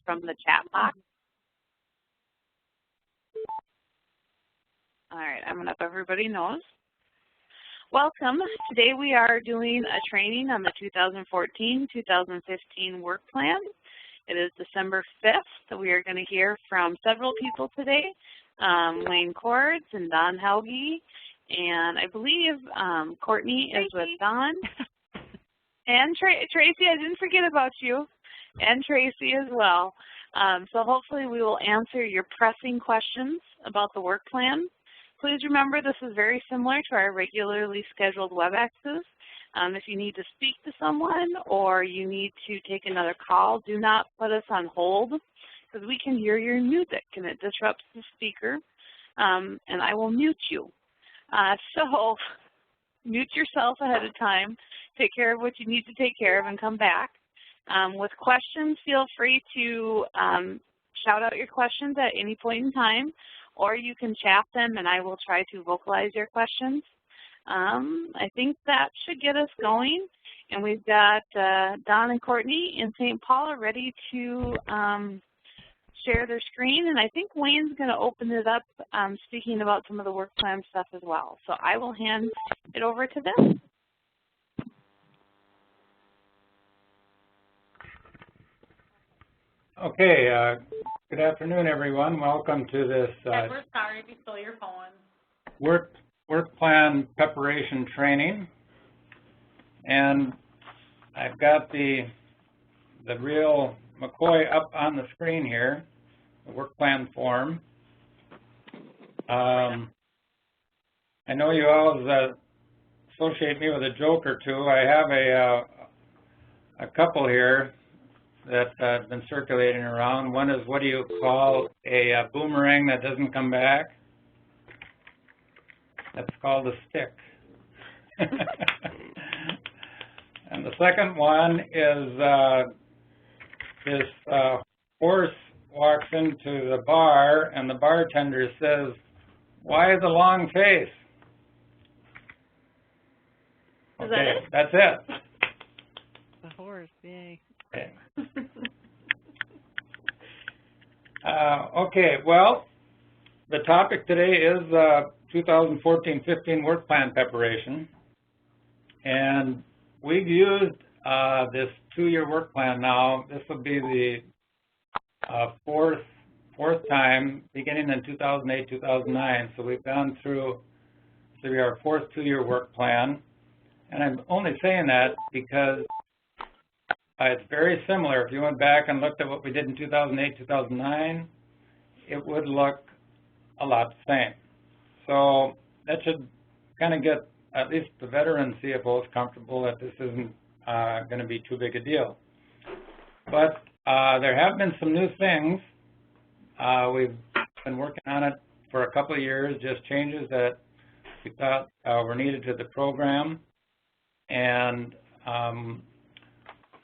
from the chat box. All right, I'm going to let everybody knows. Welcome. Today we are doing a training on the 2014-2015 work plan. It is December 5th, so we are going to hear from several people today, Wayne Cords and Don Helge, and I believe Courtney is with Don. And Tracy, I didn't forget about you, and Tracy as well. So hopefully we will answer your pressing questions about the work plan. Please remember this is very similar to our regularly scheduled WebExes. If you need to speak to someone or you need to take another call, do not put us on hold because we can hear your music and it disrupts the speaker, and I will mute you. So mute yourself ahead of time, take care of what you need to take care of, and come back. With questions, feel free to shout out your questions at any point in time, or you can chat them and I will try to vocalize your questions. I think that should get us going. And we've got Don and Courtney in St. Paul ready to share their screen. And I think Wayne's going to open it up speaking about some of the work plan stuff as well. So I will hand it over to them. Okay, good afternoon, everyone. Welcome to this we're sorry if you stole your phone. work plan preparation training. And I've got the real McCoy up on the screen here, the work plan form. I know you all associate me with a joke or two. I have a couple here that have been circulating around. One is, what do you call a boomerang that doesn't come back? That's called a stick. And the second one is this horse walks into the bar and the bartender says, "Why the long face?" Is that it? That's it. The horse, yay. Okay. Okay, well, the topic today is 2014-15 work plan preparation. And we've used this 2-year work plan now. This will be the fourth time, beginning in 2008-2009. So we've gone through our fourth 2-year work plan. And I'm only saying that because it's very similar. If you went back and looked at what we did in 2008-2009, it would look a lot the same. So that should kind of get at least the veteran CFOs comfortable that this isn't going to be too big a deal. But there have been some new things. We've been working on it for a couple of years, just changes that we thought were needed to the program. And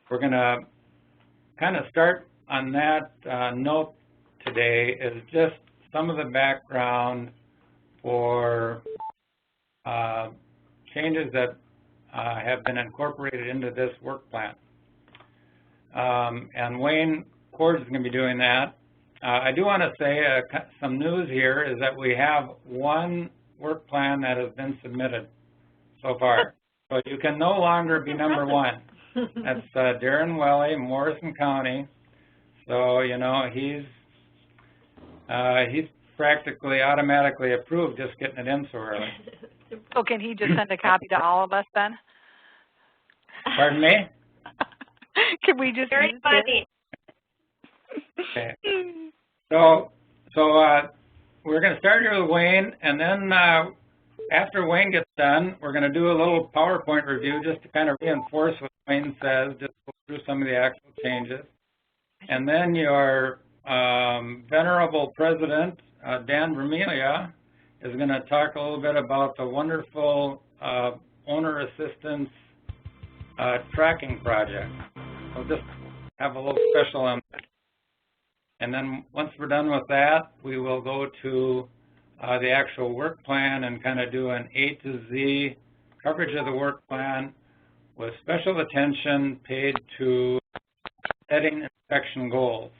we're going to kind of start on that note today, is just some of the background for changes that have been incorporated into this work plan. And Wayne Cords is going to be doing that. I do want to say some news here is that we have one work plan that has been submitted so far. So you can no longer be number one. That's Darren Welly, Morrison County. So, you know, he's practically automatically approved just getting it in so early. So can he just send a copy to all of us then? Pardon me? Can we just Very funny. Okay. So we're going to start here with Wayne, and then after Wayne gets done, we're going to do a little PowerPoint review just to kind of reinforce what Wayne says, just go through some of the actual changes. And then your venerable president, Dan Vermelia, is going to talk a little bit about the wonderful owner assistance tracking project. We'll just have a little special on that. And then once we're done with that, we will go to the actual work plan and kind of do an A to Z coverage of the work plan with special attention paid to setting inspection goals.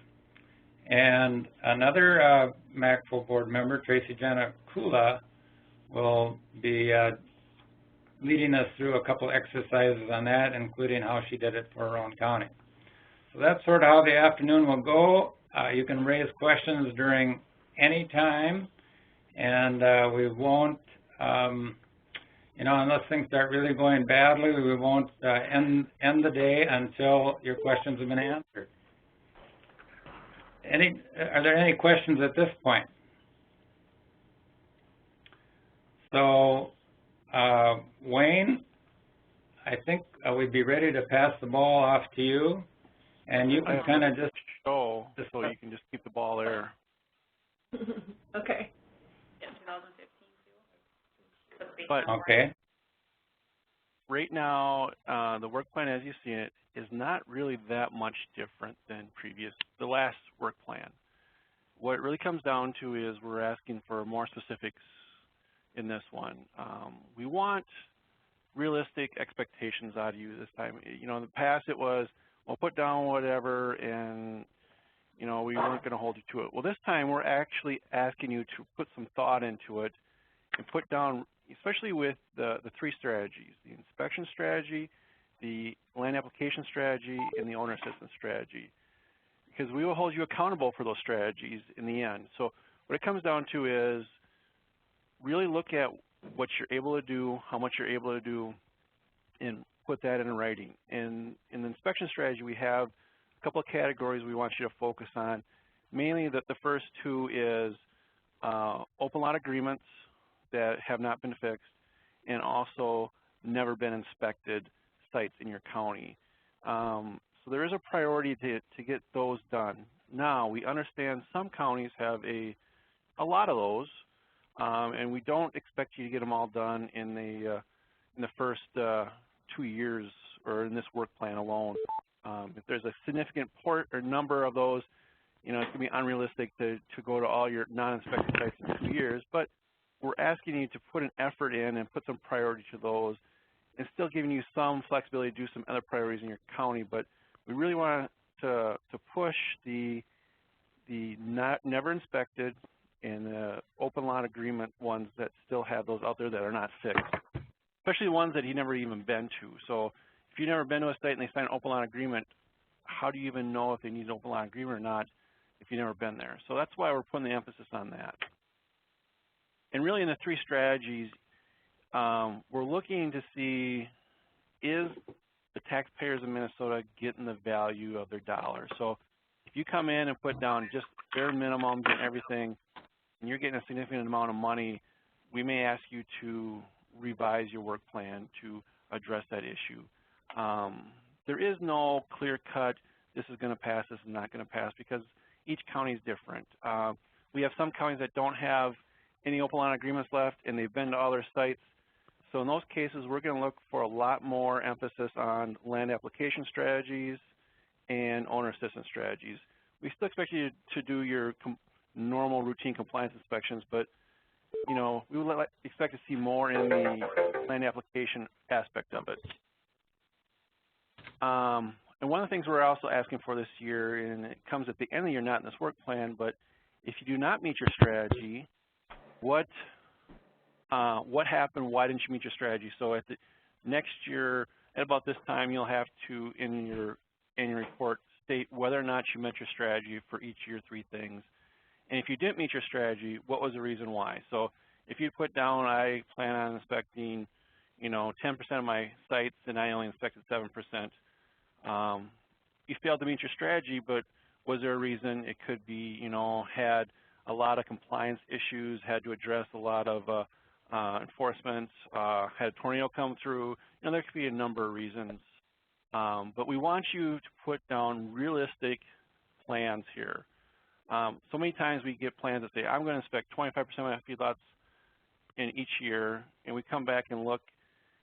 And another MACFO board member, Tracy Jenna Kula, will be leading us through a couple exercises on that, including how she did it for her own county. So that's sort of how the afternoon will go. You can raise questions during any time, and we won't, unless things start really going badly, we won't end the day until your questions have been answered. Are there any questions at this point? So, Wayne, I think we'd be ready to pass the ball off to you, and you can kind of just show, so you can just keep the ball there. Okay. Yeah, 2015 too. But okay. Right now, the work plan as you see it is not really that much different than the last work plan. What it really comes down to is we're asking for more specifics in this one. We want realistic expectations out of you this time. In the past it was, well, put down whatever, and we weren't going to hold you to it. Well, this time we're actually asking you to put some thought into it and put down, especially with the three strategies: the inspection strategy, the land application strategy, and the owner assistance strategy, because we will hold you accountable for those strategies in the end. So what it comes down to is really look at what you're able to do, how much you're able to do, and put that in writing. And in the inspection strategy, we have a couple of categories we want you to focus on. Mainly that the first two is open lot agreements that have not been fixed, and also never been inspected sites in your county. So there is a priority to get those done. Now, we understand some counties have a lot of those, and we don't expect you to get them all done in the first 2 years or in this work plan alone. If there's a significant number of those, it's going to be unrealistic to go to all your non-inspected sites in 2 years, but we're asking you to put an effort in and put some priority to those, and still giving you some flexibility to do some other priorities in your county. But we really want to push the never inspected and the open lot agreement ones that still have those out there that are not fixed, especially the ones that you've never even been to. So if you've never been to a site and they sign an open lot agreement, how do you even know if they need an open lot agreement or not if you've never been there? So that's why we're putting the emphasis on that. And really in the three strategies, we're looking to see, is the taxpayers in Minnesota getting the value of their dollar? So if you come in and put down just bare minimum and everything, and you're getting a significant amount of money, we may ask you to revise your work plan to address that issue. There is no clear cut, this is going to pass, this is not going to pass, because each county is different. We have some counties that don't have any open lot agreements left, and they've been to all their sites. So in those cases, we're going to look for a lot more emphasis on land application strategies and owner assistance strategies. We still expect you to do your normal routine compliance inspections, but we would expect to see more in the land application aspect of it. And one of the things we're also asking for this year, and it comes at the end of the year, not in this work plan, but if you do not meet your strategy, what happened? Why didn't you meet your strategy? So at the next year, at about this time, you'll have to, in your annual report, state whether or not you met your strategy for each year, 3 things. And if you didn't meet your strategy, what was the reason why? So if you put down, I plan on inspecting, 10% of my sites, and I only inspected 7%, you failed to meet your strategy, but was there a reason? It could be, had a lot of compliance issues, had to address a lot of enforcement, had a tornado come through. There could be a number of reasons. But we want you to put down realistic plans here. So many times we get plans that say, I'm going to inspect 25% of my feedlots in each year, and we come back and look,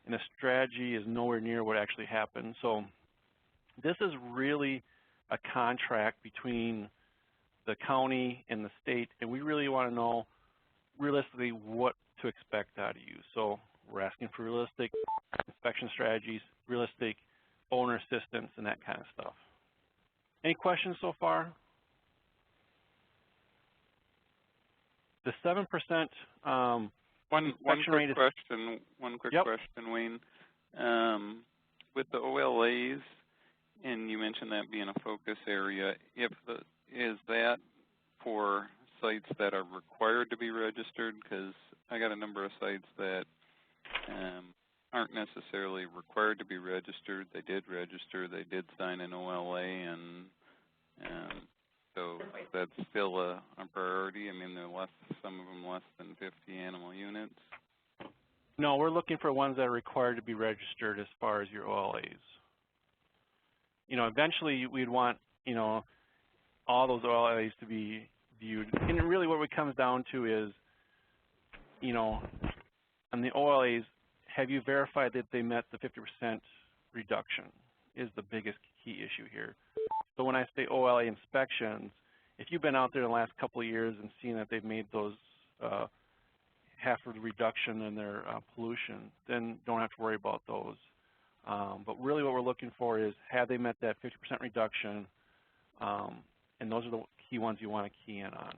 and the strategy is nowhere near what actually happened. So this is really a contract between the county and the state, and we really want to know realistically what to expect out of you. So we're asking for realistic inspection strategies, realistic owner assistance, and that kind of stuff. Any questions so far? The 7% One rate quick question. One quick Yep. question, Wayne. With the OLAs, and you mentioned that being a focus area, is that for sites that are required to be registered? Because I got a number of sites that aren't necessarily required to be registered. They did register, they did sign an OLA, and so that's still a priority. I mean, some of them less than 50 animal units. No, we're looking for ones that are required to be registered as far as your OLAs. You know, eventually we'd want, you know, all those OLAs to be viewed. And really what it comes down to is, you know, on the OLAs, have you verified that they met the 50% reduction is the biggest key issue here. So when I say OLA inspections, if you've been out there in the last couple of years and seen that they've made those half of the reduction in their pollution, then don't have to worry about those. But really what we're looking for is, have they met that 50% reduction? And those are the key ones you want to key in on.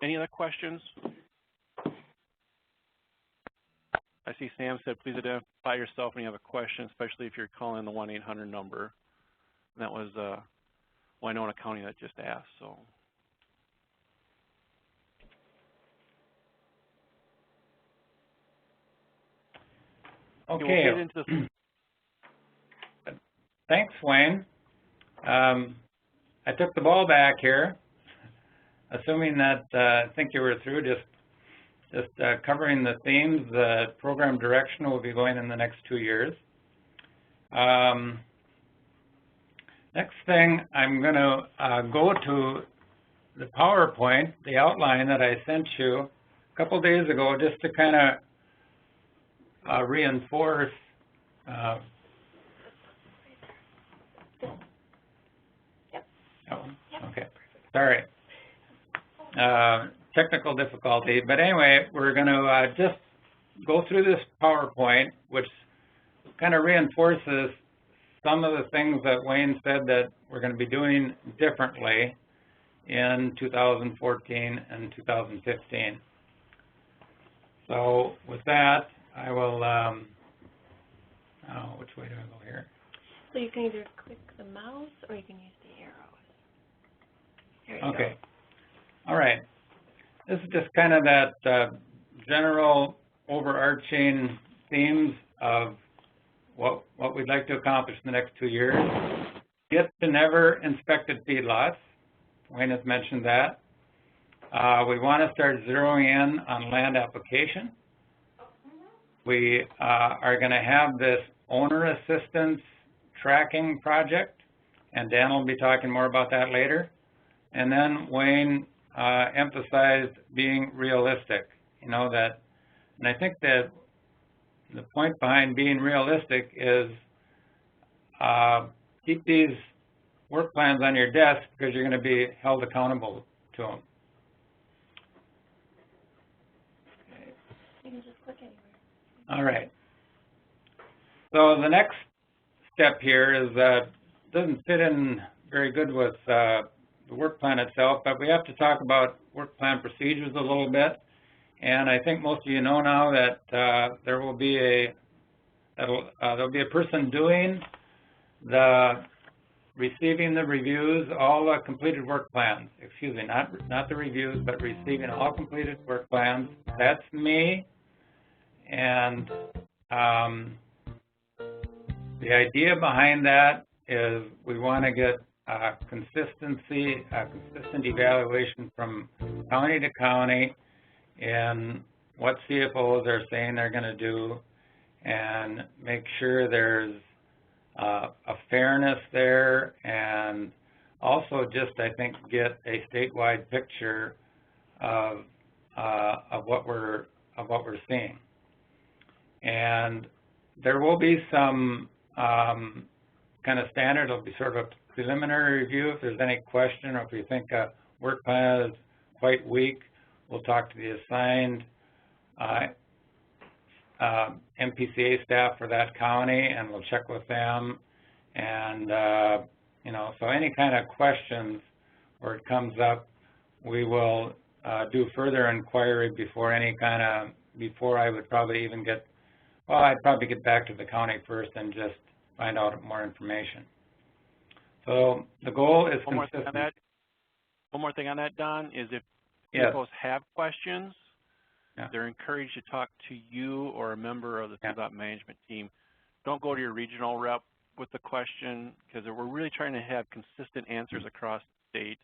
Any other questions? I see Sam said, please identify yourself when you have a question, especially if you're calling the 1-800 number. And that was Winona County that just asked. So. Okay. Thanks, Wayne. I took the ball back here, assuming that I think you were through just covering the themes. The program direction will be going in the next 2 years. Next thing, I'm going to go to the PowerPoint, the outline that I sent you a couple days ago, just to kind of reinforce okay, sorry. Technical difficulty, but anyway, we're going to just go through this PowerPoint, which kind of reinforces some of the things that Wayne said that we're going to be doing differently in 2014 and 2015. So with that, I will, which way do I go here? So you can either click the mouse or you can use the arrows. There you Okay. All right. This is just kind of that general overarching themes of what we'd like to accomplish in the next 2 years. Get to never inspected feedlots. Wayne has mentioned that. We want to start zeroing in on land application. We are going to have this owner assistance tracking project, and Dan will be talking more about that later. And then Wayne emphasized being realistic, you know, that, and I think that the point behind being realistic is keep these work plans on your desk because you're going to be held accountable to them. You can just click anywhere. All right. So the next step here is doesn't fit in very good with the work plan itself, but we have to talk about work plan procedures a little bit. And I think most of you know now that there will be there'll be a person doing receiving the reviews, all the completed work plans. Excuse me, not the reviews, but receiving all completed work plans. That's me. And the idea behind that is we want to get consistent evaluation from county to county in what CFOs are saying they're going to do, and make sure there's a fairness there, and also just, I think, get a statewide picture of what we're seeing. And there will be some kind of standard. It'll be sort of a preliminary review. If there's any question, or if you think a work plan is quite weak, we'll talk to the assigned MPCA staff for that county, and we'll check with them and you know, so any kind of questions where it comes up, we will do further inquiry before I would probably even get, well, I'd probably get back to the county first and just find out more information. So the goal is consistent. One more thing on that, Don, is if Yes. people have questions, Yeah. they're encouraged to talk to you or a member of the feedlot management team. Don't go to your regional rep with the question, because we're really trying to have consistent answers across the state.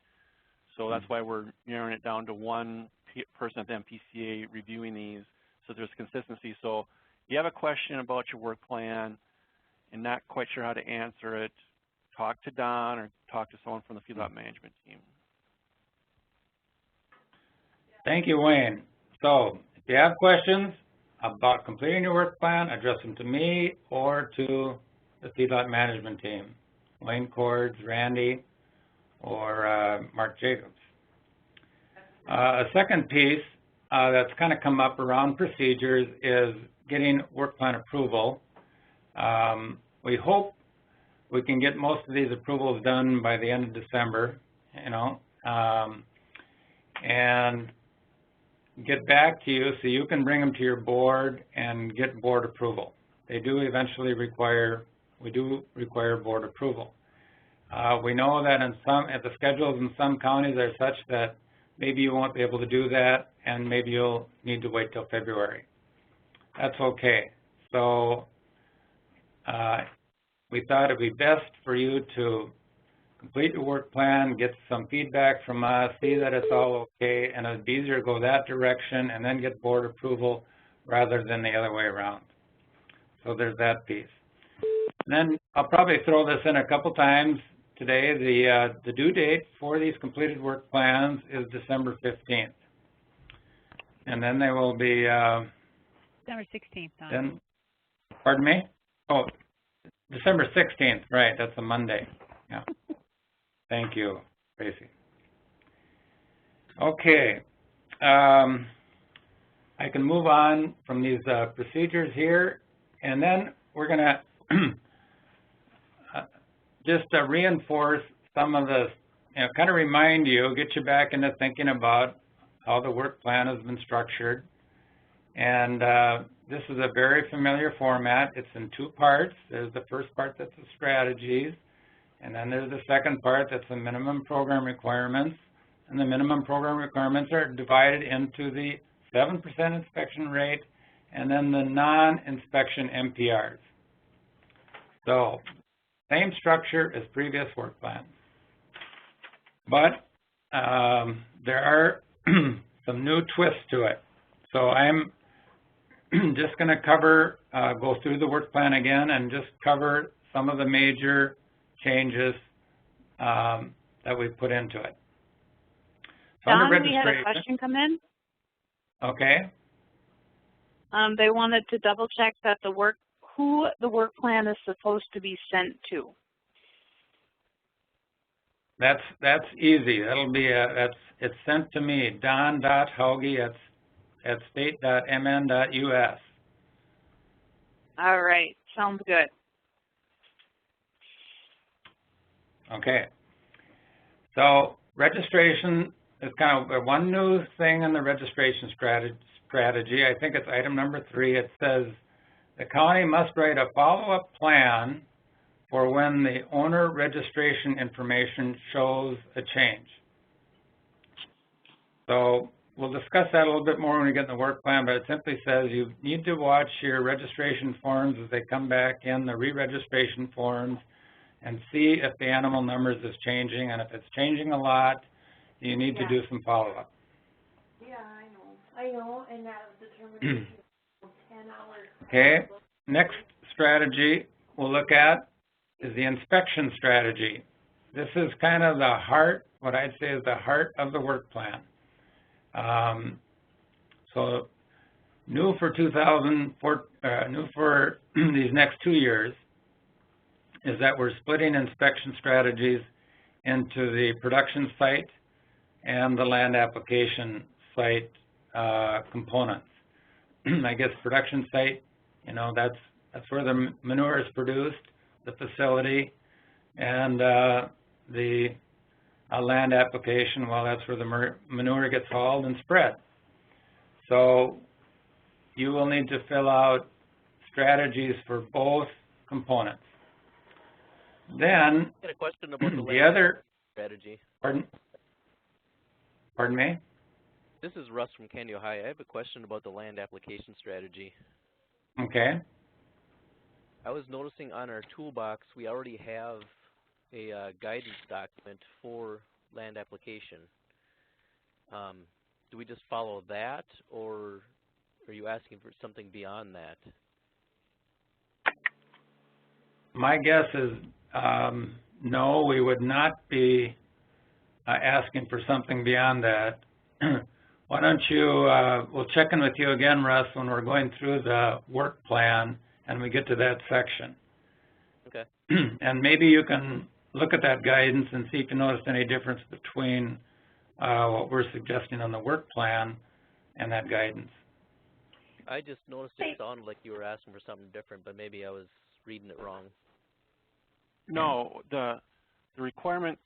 So that's why we're narrowing it down to one person at the MPCA reviewing these, so there's consistency. So if you have a question about your work plan and not quite sure how to answer it, talk to Don or talk to someone from the feedlot management team. Thank you, Wayne. So if you have questions about completing your work plan, address them to me or to the feedlot management team, Wayne Cords, Randy, or Mark Jacobs. A second piece that's kind of come up around procedures is getting work plan approval. We hope we can get most of these approvals done by the end of December, you know, and get back to you so you can bring them to your board and get board approval. They do eventually require, we do require board approval. We know that the schedules in some counties are such that maybe you won't be able to do that, and maybe you'll need to wait till February. That's okay. So we thought it'd be best for you to complete your work plan, get some feedback from us, see that it's all okay, and it'd be easier to go that direction and then get board approval rather than the other way around. So there's that piece. And then I'll probably throw this in a couple times today. The due date for these completed work plans is December 15th. And then they will be December 16th. Then, pardon me? Oh, December 16th, right, that's a Monday. Yeah. Thank you, Tracy. Okay, I can move on from these procedures here, and then we're going to just reinforce some of the, you know, kind of remind you, get you back into thinking about how the work plan has been structured. And this is a very familiar format. It's in two parts. There's the first part that's the strategies, and then there's the second part that's the minimum program requirements. And the minimum program requirements are divided into the 7% inspection rate and then the non-inspection MPRs. So same structure as previous work plans. But there are some new twists to it. So I'm just going to go through the work plan again and just cover some of the major changes that we put into it. So Don, we had a question come in. Okay. They wanted to double check that who the work plan is supposed to be sent to. That's easy. That'll be it's sent to me, don.hauge at state.mn.us. All right, sounds good. Okay. So registration is kind of one new thing in the registration strategy. I think it's item number 3. It says the county must write a follow-up plan for when the owner registration information shows a change. So we'll discuss that a little bit more when we get in the work plan, but it simply says you need to watch your registration forms as they come back in, the re-registration forms, and see if the animal numbers is changing, and if it's changing a lot, you need to do some follow-up. Yeah, I know, and that was determined 10 hours. Okay, next strategy we'll look at is the inspection strategy. This is kind of the heart, what I'd say is the heart of the work plan. So new for these next 2 years is that we're splitting inspection strategies into the production site and the land application site components. I guess production site, you know, that's where the manure is produced, the facility, And the land application, well, that's where the manure gets hauled and spread. So you will need to fill out strategies for both components. Then I got a question about the the other strategy. Pardon me? This is Russ from Candy, Ohio. I have a question about the land application strategy. Okay. I was noticing on our toolbox we already have a guidance document for land application. Do we just follow that, or are you asking for something beyond that? My guess is no, we would not be asking for something beyond that. Why don't you, we'll check in with you again, Russ, when we're going through the work plan and we get to that section. Okay. And maybe you can look at that guidance and see if you noticed any difference between what we're suggesting on the work plan and that guidance. I just noticed it sounded like you were asking for something different, but maybe I was reading it wrong. No, the requirement,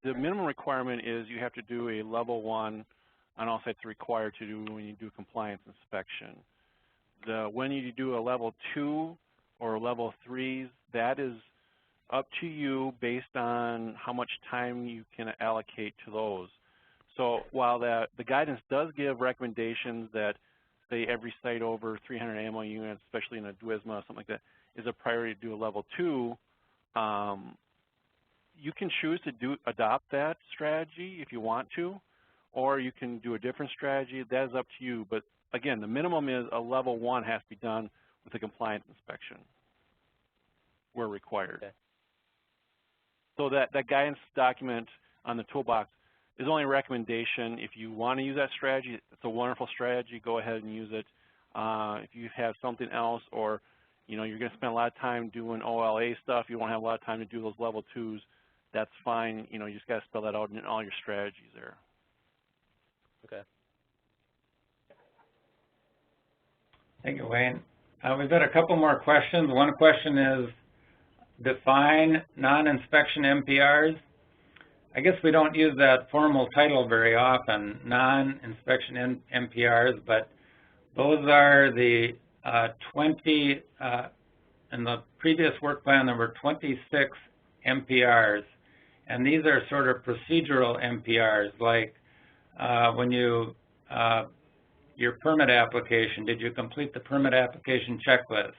the minimum requirement is you have to do a level 1 on all sites required to do when you do compliance inspection. When you do a level 2 or level 3s, that is up to you based on how much time you can allocate to those. So while the guidance does give recommendations that say every site over 300 ammo units, especially in a DWISMA or something like that, is a priority to do a level 2, you can choose to adopt that strategy if you want to, or you can do a different strategy. That is up to you. But again, the minimum is a level 1 has to be done with a compliance inspection where required. Okay. So that guidance document on the toolbox is only a recommendation. If you want to use that strategy, it's a wonderful strategy. Go ahead and use it. If you have something else, or you're going to spend a lot of time doing OLA stuff, you won't have a lot of time to do those level 2s, that's fine. You just got to spell that out in all your strategies there. Okay. Thank you, Wayne. We've got a couple more questions. One question is, define non-inspection MPRs. I guess we don't use that formal title very often, non-inspection MPRs, but those are the 20, in the previous work plan there were 26 MPRs, and these are sort of procedural MPRs, like when you, your permit application, did you complete the permit application checklist?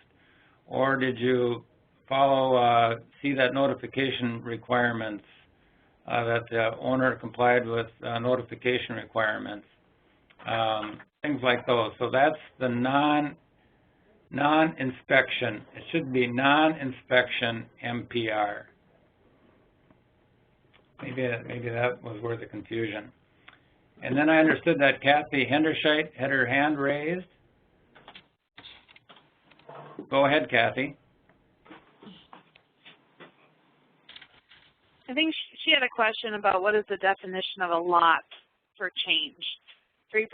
Or did you follow, see that notification requirements, that the owner complied with notification requirements, things like those. So that's the non-inspection. It should be non-inspection MPR. Maybe that was where the confusion. And then I understood that Kathy Hendershite had her hand raised. Go ahead, Kathy. I think she had a question about what is the definition of a lot for change, 3%,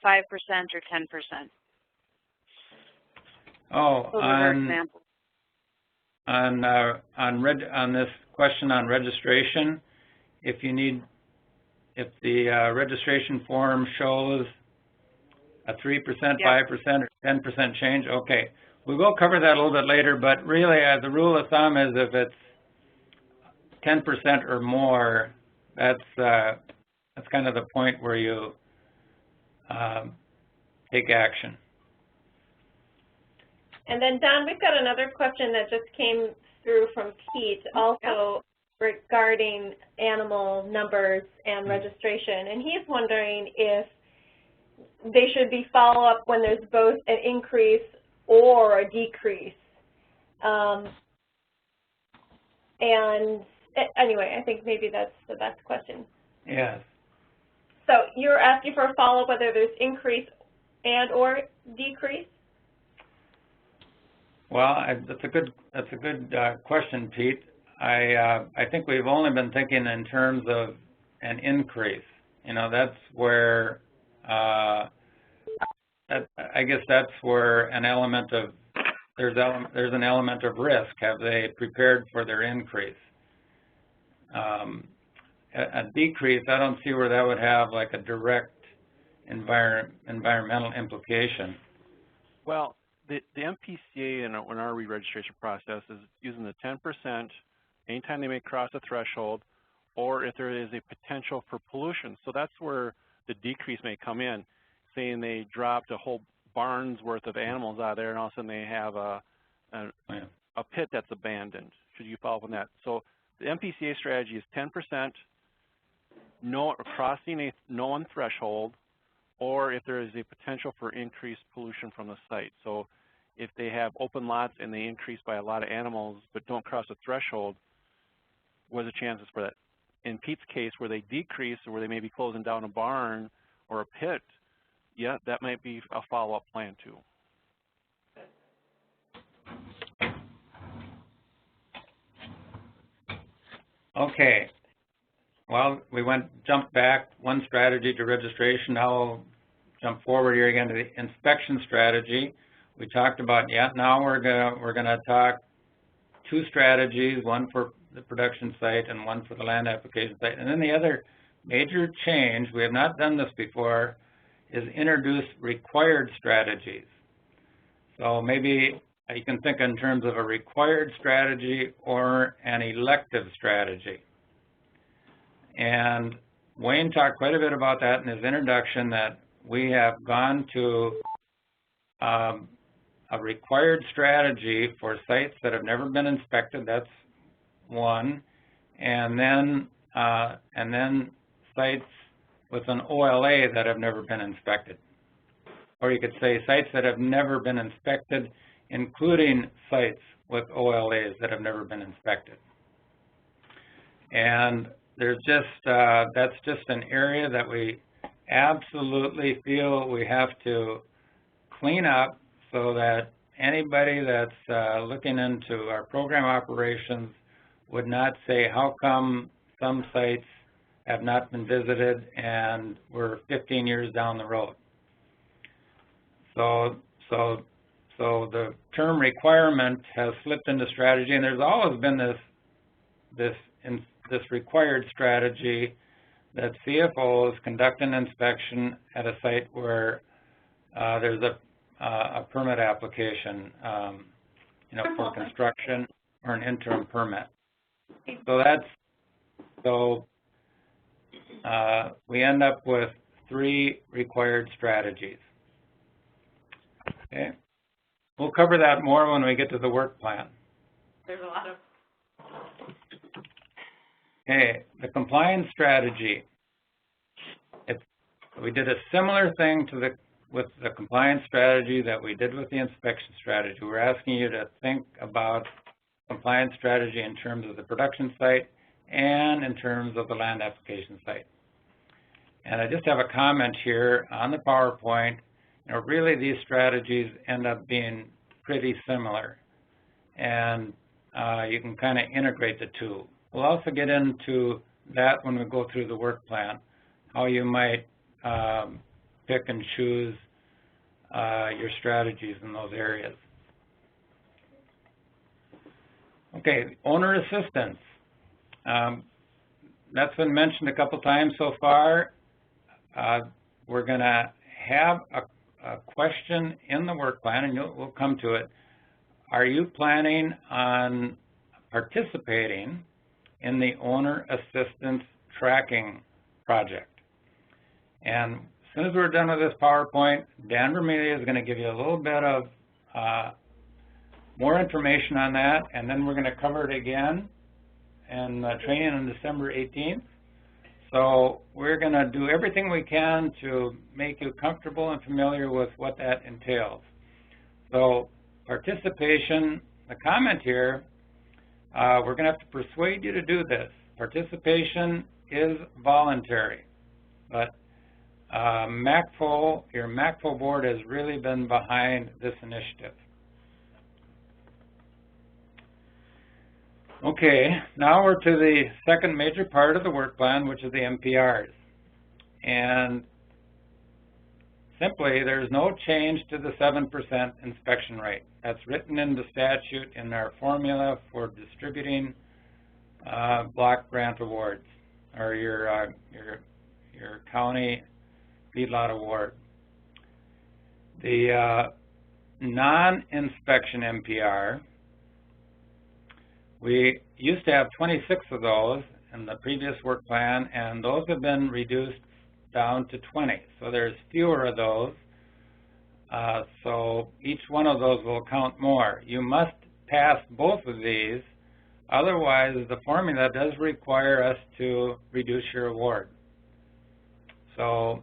5%, or 10%. Oh, those are examples. On this question on registration, if the registration form shows a 3%, 5%, or 10% change, okay. We will cover that a little bit later, but really the rule of thumb is if it's 10% or more, that's kind of the point where you take action. And then, Don, we've got another question that just came through from Pete, also regarding animal numbers and registration. And he's wondering if they should be follow-up when there's both an increase or a decrease. And anyway, I think maybe that's the best question. Yes. So you're asking for a follow-up whether there's increase and or decrease? Well, that's a good question, Pete. I think we've only been thinking in terms of an increase. That's where I guess that's where an element of there's an element of risk. Have they prepared for their increase? a decrease, I don't see where that would have like a direct environmental implication. Well, the MPCA in our re-registration process is using the 10% anytime they may cross a threshold, or if there is a potential for pollution. So that's where the decrease may come in, saying they dropped a whole barn's worth of animals out there, and all of a sudden they have a pit that's abandoned. Should you follow up on that? So the MPCA strategy is 10%, crossing a known threshold, or if there is a potential for increased pollution from the site. So if they have open lots and they increase by a lot of animals but don't cross a threshold, what are the chances for that? In Pete's case, where they decrease or where they may be closing down a barn or a pit, yeah, that might be a follow-up plan too. Okay. Well, we jumped back one strategy to registration. Now we'll jump forward here again to the inspection strategy. We talked about, now we're gonna talk two strategies, one for the production site and one for the land application site. And then the other major change, we have not done this before, is introduce required strategies. So maybe you can think in terms of a required strategy or an elective strategy. And Wayne talked quite a bit about that in his introduction, that we have gone to a required strategy for sites that have never been inspected. That's one. And then sites with an OLA that have never been inspected. Or you could say sites that have never been inspected, including sites with OLAs that have never been inspected. And there's just, that's just an area that we absolutely feel we have to clean up so that anybody that's looking into our program operations would not say, how come some sites have not been visited and we're 15 years down the road. So the term requirement has slipped into strategy, and there's always been this required strategy that CFOs conduct an inspection at a site where there's a permit application, for construction or an interim permit. So we end up with 3 required strategies. Okay, we'll cover that more when we get to the work plan. There's a lot of. Okay, the compliance strategy. We did a similar thing with the compliance strategy that we did with the inspection strategy. We're asking you to think about compliance strategy in terms of the production site and in terms of the land application site. And I just have a comment here on the PowerPoint. Really these strategies end up being pretty similar, and you can kind of integrate the two. We'll also get into that when we go through the work plan, how you might pick and choose your strategies in those areas. Okay, owner assistance. That's been mentioned a couple times so far. We're going to have a question in the work plan, and we'll come to it. Are you planning on participating in the owner assistance tracking project? And as soon as we're done with this PowerPoint, Dan Vermelia is going to give you a little bit of more information on that, and then we're going to cover it again in training on December 18th. So we're going to do everything we can to make you comfortable and familiar with what that entails. So participation, the comment here, we're going to have to persuade you to do this. Participation is voluntary, but your MACFO board has really been behind this initiative. Okay, now we're to the second major part of the work plan, which is the MPRs. And simply, there's no change to the 7% inspection rate. That's written in the statute in our formula for distributing block grant awards, or your county feedlot award. The non-inspection MPR, we used to have 26 of those in the previous work plan, and those have been reduced down to 20. So there's fewer of those. So each one of those will count more. You must pass both of these, otherwise the formula does require us to reduce your award. So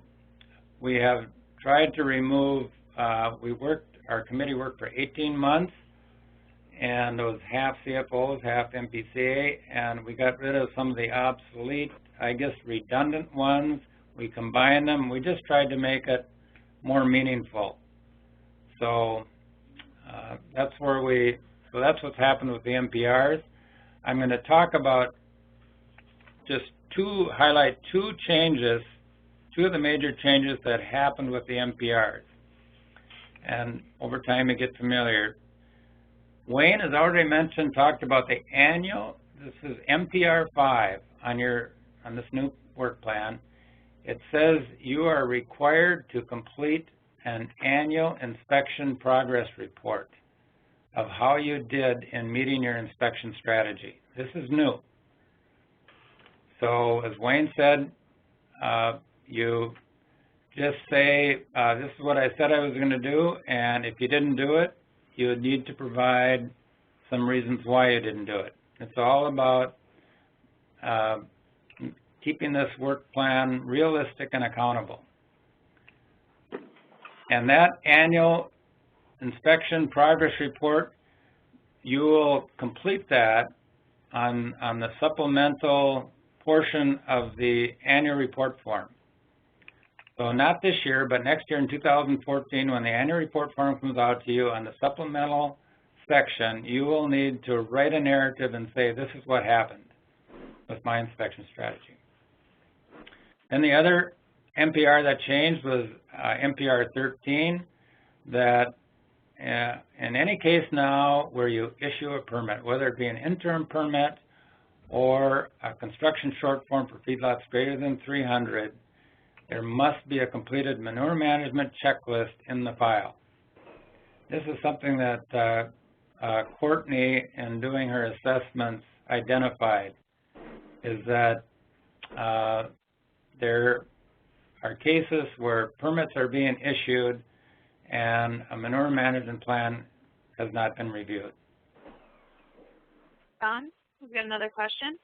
we have tried to remove, our committee worked for 18 months, and it was half CFOs, half MPCA, and we got rid of some of the obsolete, I guess, redundant ones. We combined them. We just tried to make it more meaningful. So that's what's happened with the MPRs. I'm going to talk about highlight two changes, two of the major changes that happened with the MPRs. And over time you get familiar. Wayne has already talked about the annual, this is MPR 5 on this new work plan. It says you are required to complete an annual inspection progress report of how you did in meeting your inspection strategy. This is new. So as Wayne said, you just say, this is what I said I was going to do, and if you didn't do it, you would need to provide some reasons why you didn't do it. It's all about keeping this work plan realistic and accountable. And that annual inspection progress report, you will complete that on the supplemental portion of the annual report form. So not this year, but next year in 2014, when the annual report form comes out to you on the supplemental section, you will need to write a narrative and say, this is what happened with my inspection strategy. And the other MPR that changed was MPR 13, that in any case now where you issue a permit, whether it be an interim permit or a construction short form for feedlots greater than 300, there must be a completed manure management checklist in the file. This is something that Courtney, in doing her assessments, identified, is that there are cases where permits are being issued and a manure management plan has not been reviewed. Don, we've got another question.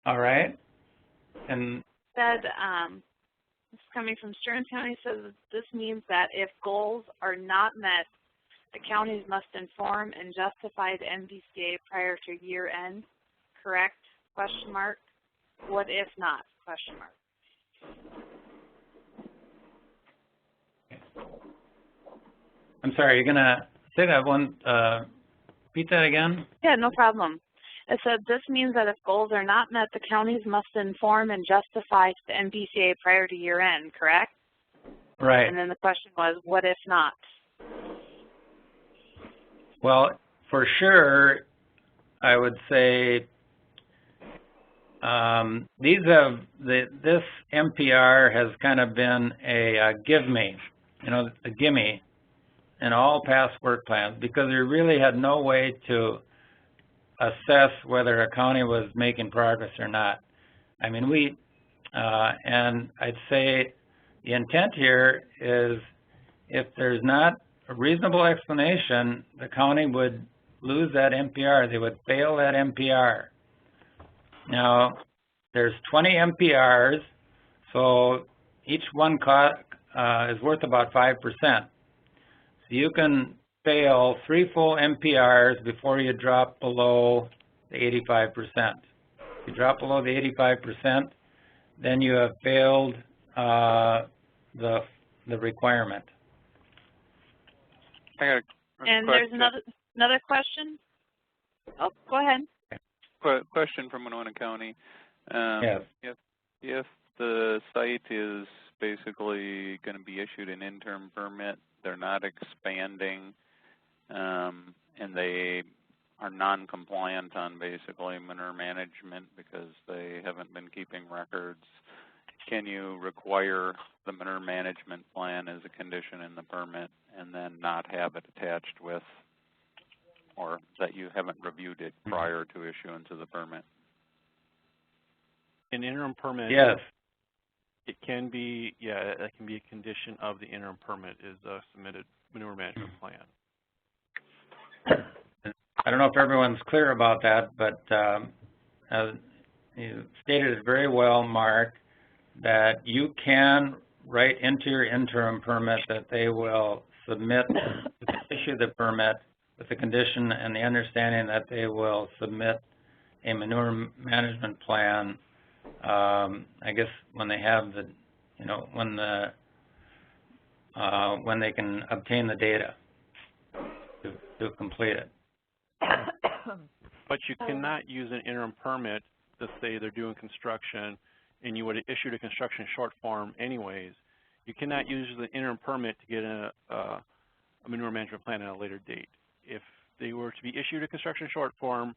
All right. And said, this is coming from Stearns County, says this means that if goals are not met, the counties must inform and justify the MPCA prior to year end. Correct? Question mark. What if not? Question mark. I'm sorry, you're going to say that one, repeat that again? Yeah, no problem. It said this means that if goals are not met, the counties must inform and justify the MPCA prior to year end, correct? Right. And then the question was, what if not? Well, for sure, I would say this MPR has kind of been a give me, a gimme in all past work plans, because we really had no way to assess whether a county was making progress or not. I mean, and I'd say the intent here is if there's not a reasonable explanation, the county would lose that MPR. They would fail that MPR. Now, there's 20 MPRs, so each one is worth about 5%. So you can fail 3 full MPRs before you drop below the 85%. If you drop below the 85%, then you have failed the requirement. I got a and question. There's another question. Oh, go ahead. Question from Winona County. Yes. If the site is basically going to be issued an interim permit, they're not expanding, and they are non-compliant on basically manure management because they haven't been keeping records, can you require the manure management plan as a condition in the permit and then not have it attached with, or that you haven't reviewed it prior to issuance of the permit? An interim permit, Yes. it can be, yeah, that can be a condition of the interim permit is a submitted manure management plan. I don't know if everyone's clear about that, but as you stated it very well, Mark, that you can write into your interim permit that they will submit, issue the permit with the condition and the understanding that they will submit a manure management plan, I guess when they have the, you know, when they can obtain the data to complete it. But you cannot use an interim permit to say they're doing construction and you would have issued a construction short form anyways. You cannot use the interim permit to get a manure management plan at a later date. If they were to be issued a construction short form,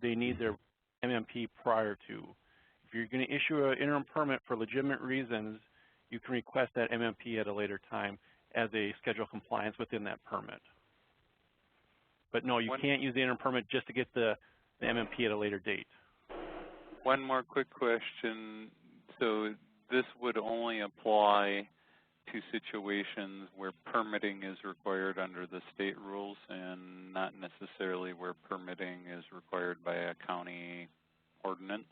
they need their MMP prior to. If you're going to issue an interim permit for legitimate reasons, you can request that MMP at a later time as a schedule of compliance within that permit. But no, you can't use the interim permit just to get the MMP at a later date. One more quick question. So this would only apply to situations where permitting is required under the state rules and not necessarily where permitting is required by a county ordinance?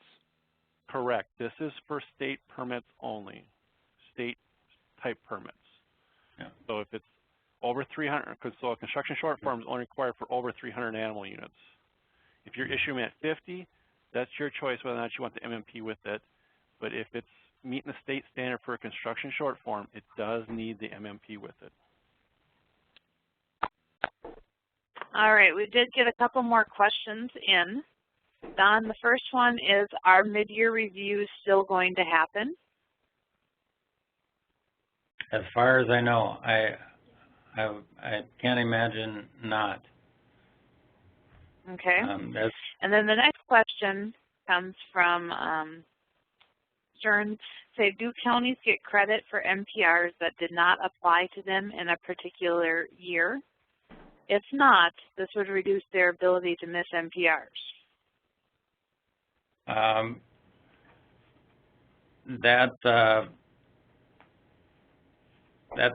Correct. This is for state permits only, state type permits. Yeah. So if it's over 300, so a construction short form is only required for over 300 animal units. If you're issuing at 50, that's your choice whether or not you want the MMP with it. But if it's meeting the state standard for a construction short form, it does need the MMP with it. All right, we did get a couple more questions in. Don, the first one is, are mid-year reviews still going to happen? As far as I know, I can't imagine not. Okay. And then the next question comes from Stern. Say, do counties get credit for MPRs that did not apply to them in a particular year? If not, this would reduce their ability to miss MPRs. That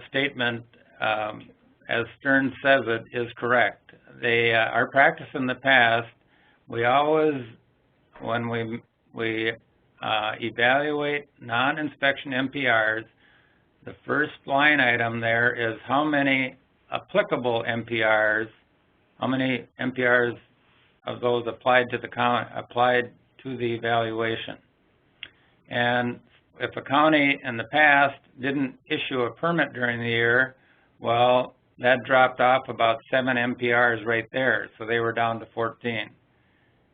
statement, as Stern says it, is correct. Our practice in the past, we always, when we evaluate non-inspection MPRs, the first line item there is how many applicable MPRs, how many MPRs of those applied to the evaluation. And if a county in the past didn't issue a permit during the year, well, that dropped off about 7 MPRs right there, so they were down to 14.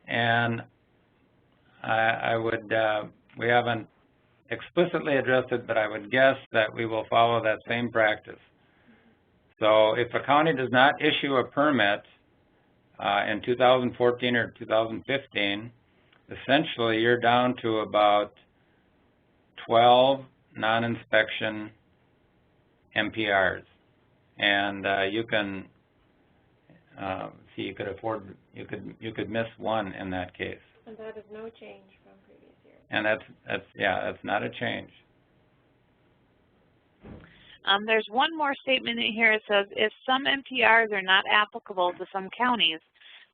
And we haven't explicitly addressed it, but I would guess that we will follow that same practice. So if a county does not issue a permit in 2014 or 2015, essentially you're down to about 12 non-inspection MPRs. And you can see you could miss one in that case. And that is no change from previous years. And that's not a change. There's one more statement in here. It says, if some MPRs are not applicable to some counties,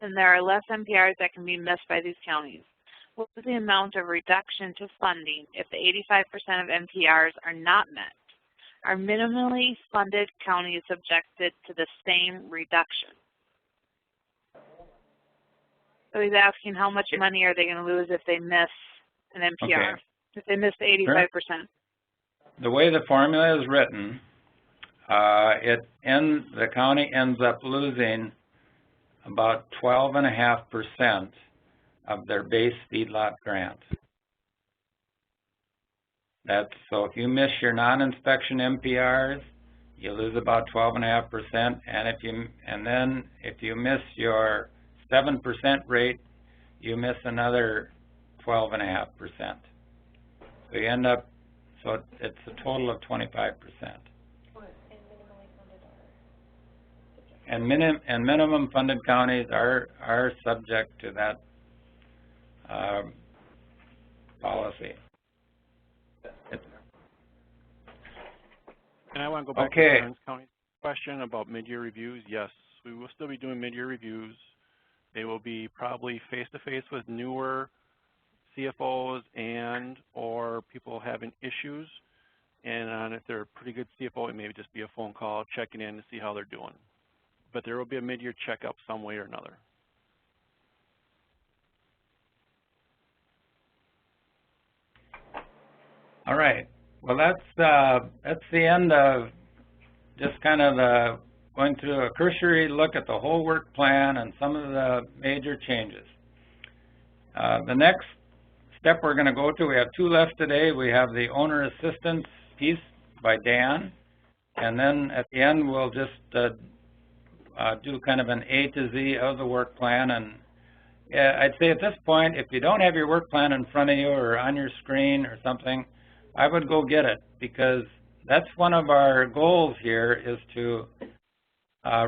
then there are less MPRs that can be missed by these counties. What is the amount of reduction to funding if the 85% of MPRs are not met? Are minimally funded counties subjected to the same reduction? So he's asking how much money are they going to lose if they miss an MPR, Okay. if they miss the 85%? The way the formula is written, the county ends up losing about 12.5% of their base feedlot grant. So if you miss your non-inspection MPRs, you lose about 12.5%, and then if you miss your 7% rate, you miss another 12.5%. So you end up, so it's a total of 25%. And minimum funded counties are subject to that policy. And I want to go back to Burns County's question about mid-year reviews. Yes, we will still be doing mid-year reviews. They will be probably face-to-face with newer CFOs and or people having issues. And if they're a pretty good CFO, it may just be a phone call checking in to see how they're doing. But there will be a mid-year checkup some way or another. All right. Well, that's the end of just kind of going through a cursory look at the whole work plan and some of the major changes. The next step we're going to go to, we have two left today. We have the owner assistance piece by Dan, and then at the end we'll just do kind of an A to Z of the work plan. And I'd say at this point, if you don't have your work plan in front of you or on your screen or something, I would go get it, because that's one of our goals here, is to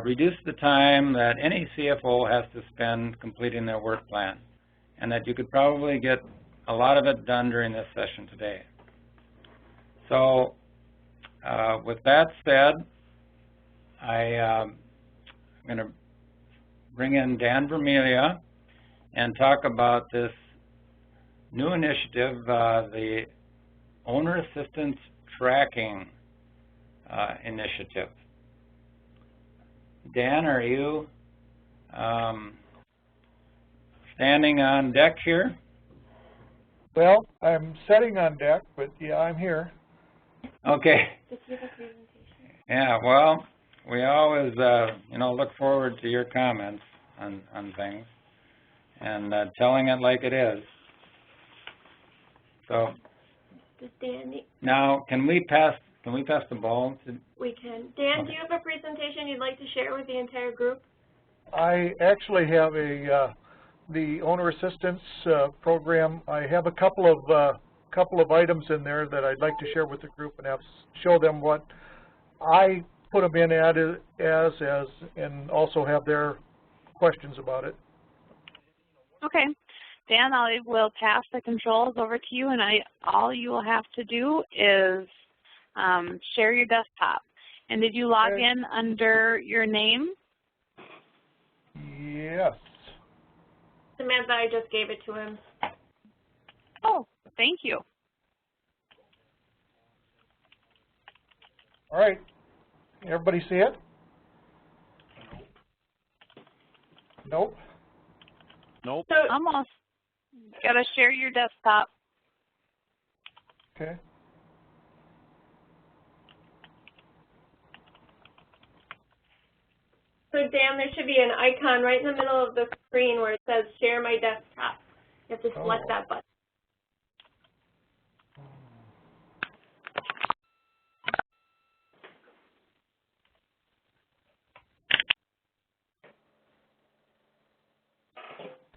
reduce the time that any CFO has to spend completing their work plan, and that you could probably get a lot of it done during this session today. So with that said, I'm going to bring in Dan Vermelia and talk about this new initiative, the Owner Assistance Tracking Initiative. Dan, are you standing on deck here? Well, I'm sitting on deck, but yeah, I'm here. Okay. Did you have a presentation? Yeah, well, we always look forward to your comments on things and telling it like it is. So does Dan need... Now, can we pass the ball to... We can. Dan, do you have a presentation you'd like to share with the entire group? I actually have the owner assistance program. I have a couple of items in there that I'd like to share with the group and show them what I put them in as and also have their questions about it. Okay. Dan, I will pass the controls over to you, and all you will have to do is share your desktop. And did you log in under your name? Yes. Samantha, I just gave it to him. Oh, thank you. All right. Everybody see it? Nope. Nope. So, almost. Got to share your desktop. Okay. So Dan, there should be an icon right in the middle of the screen where it says share my desktop. You have to select that button.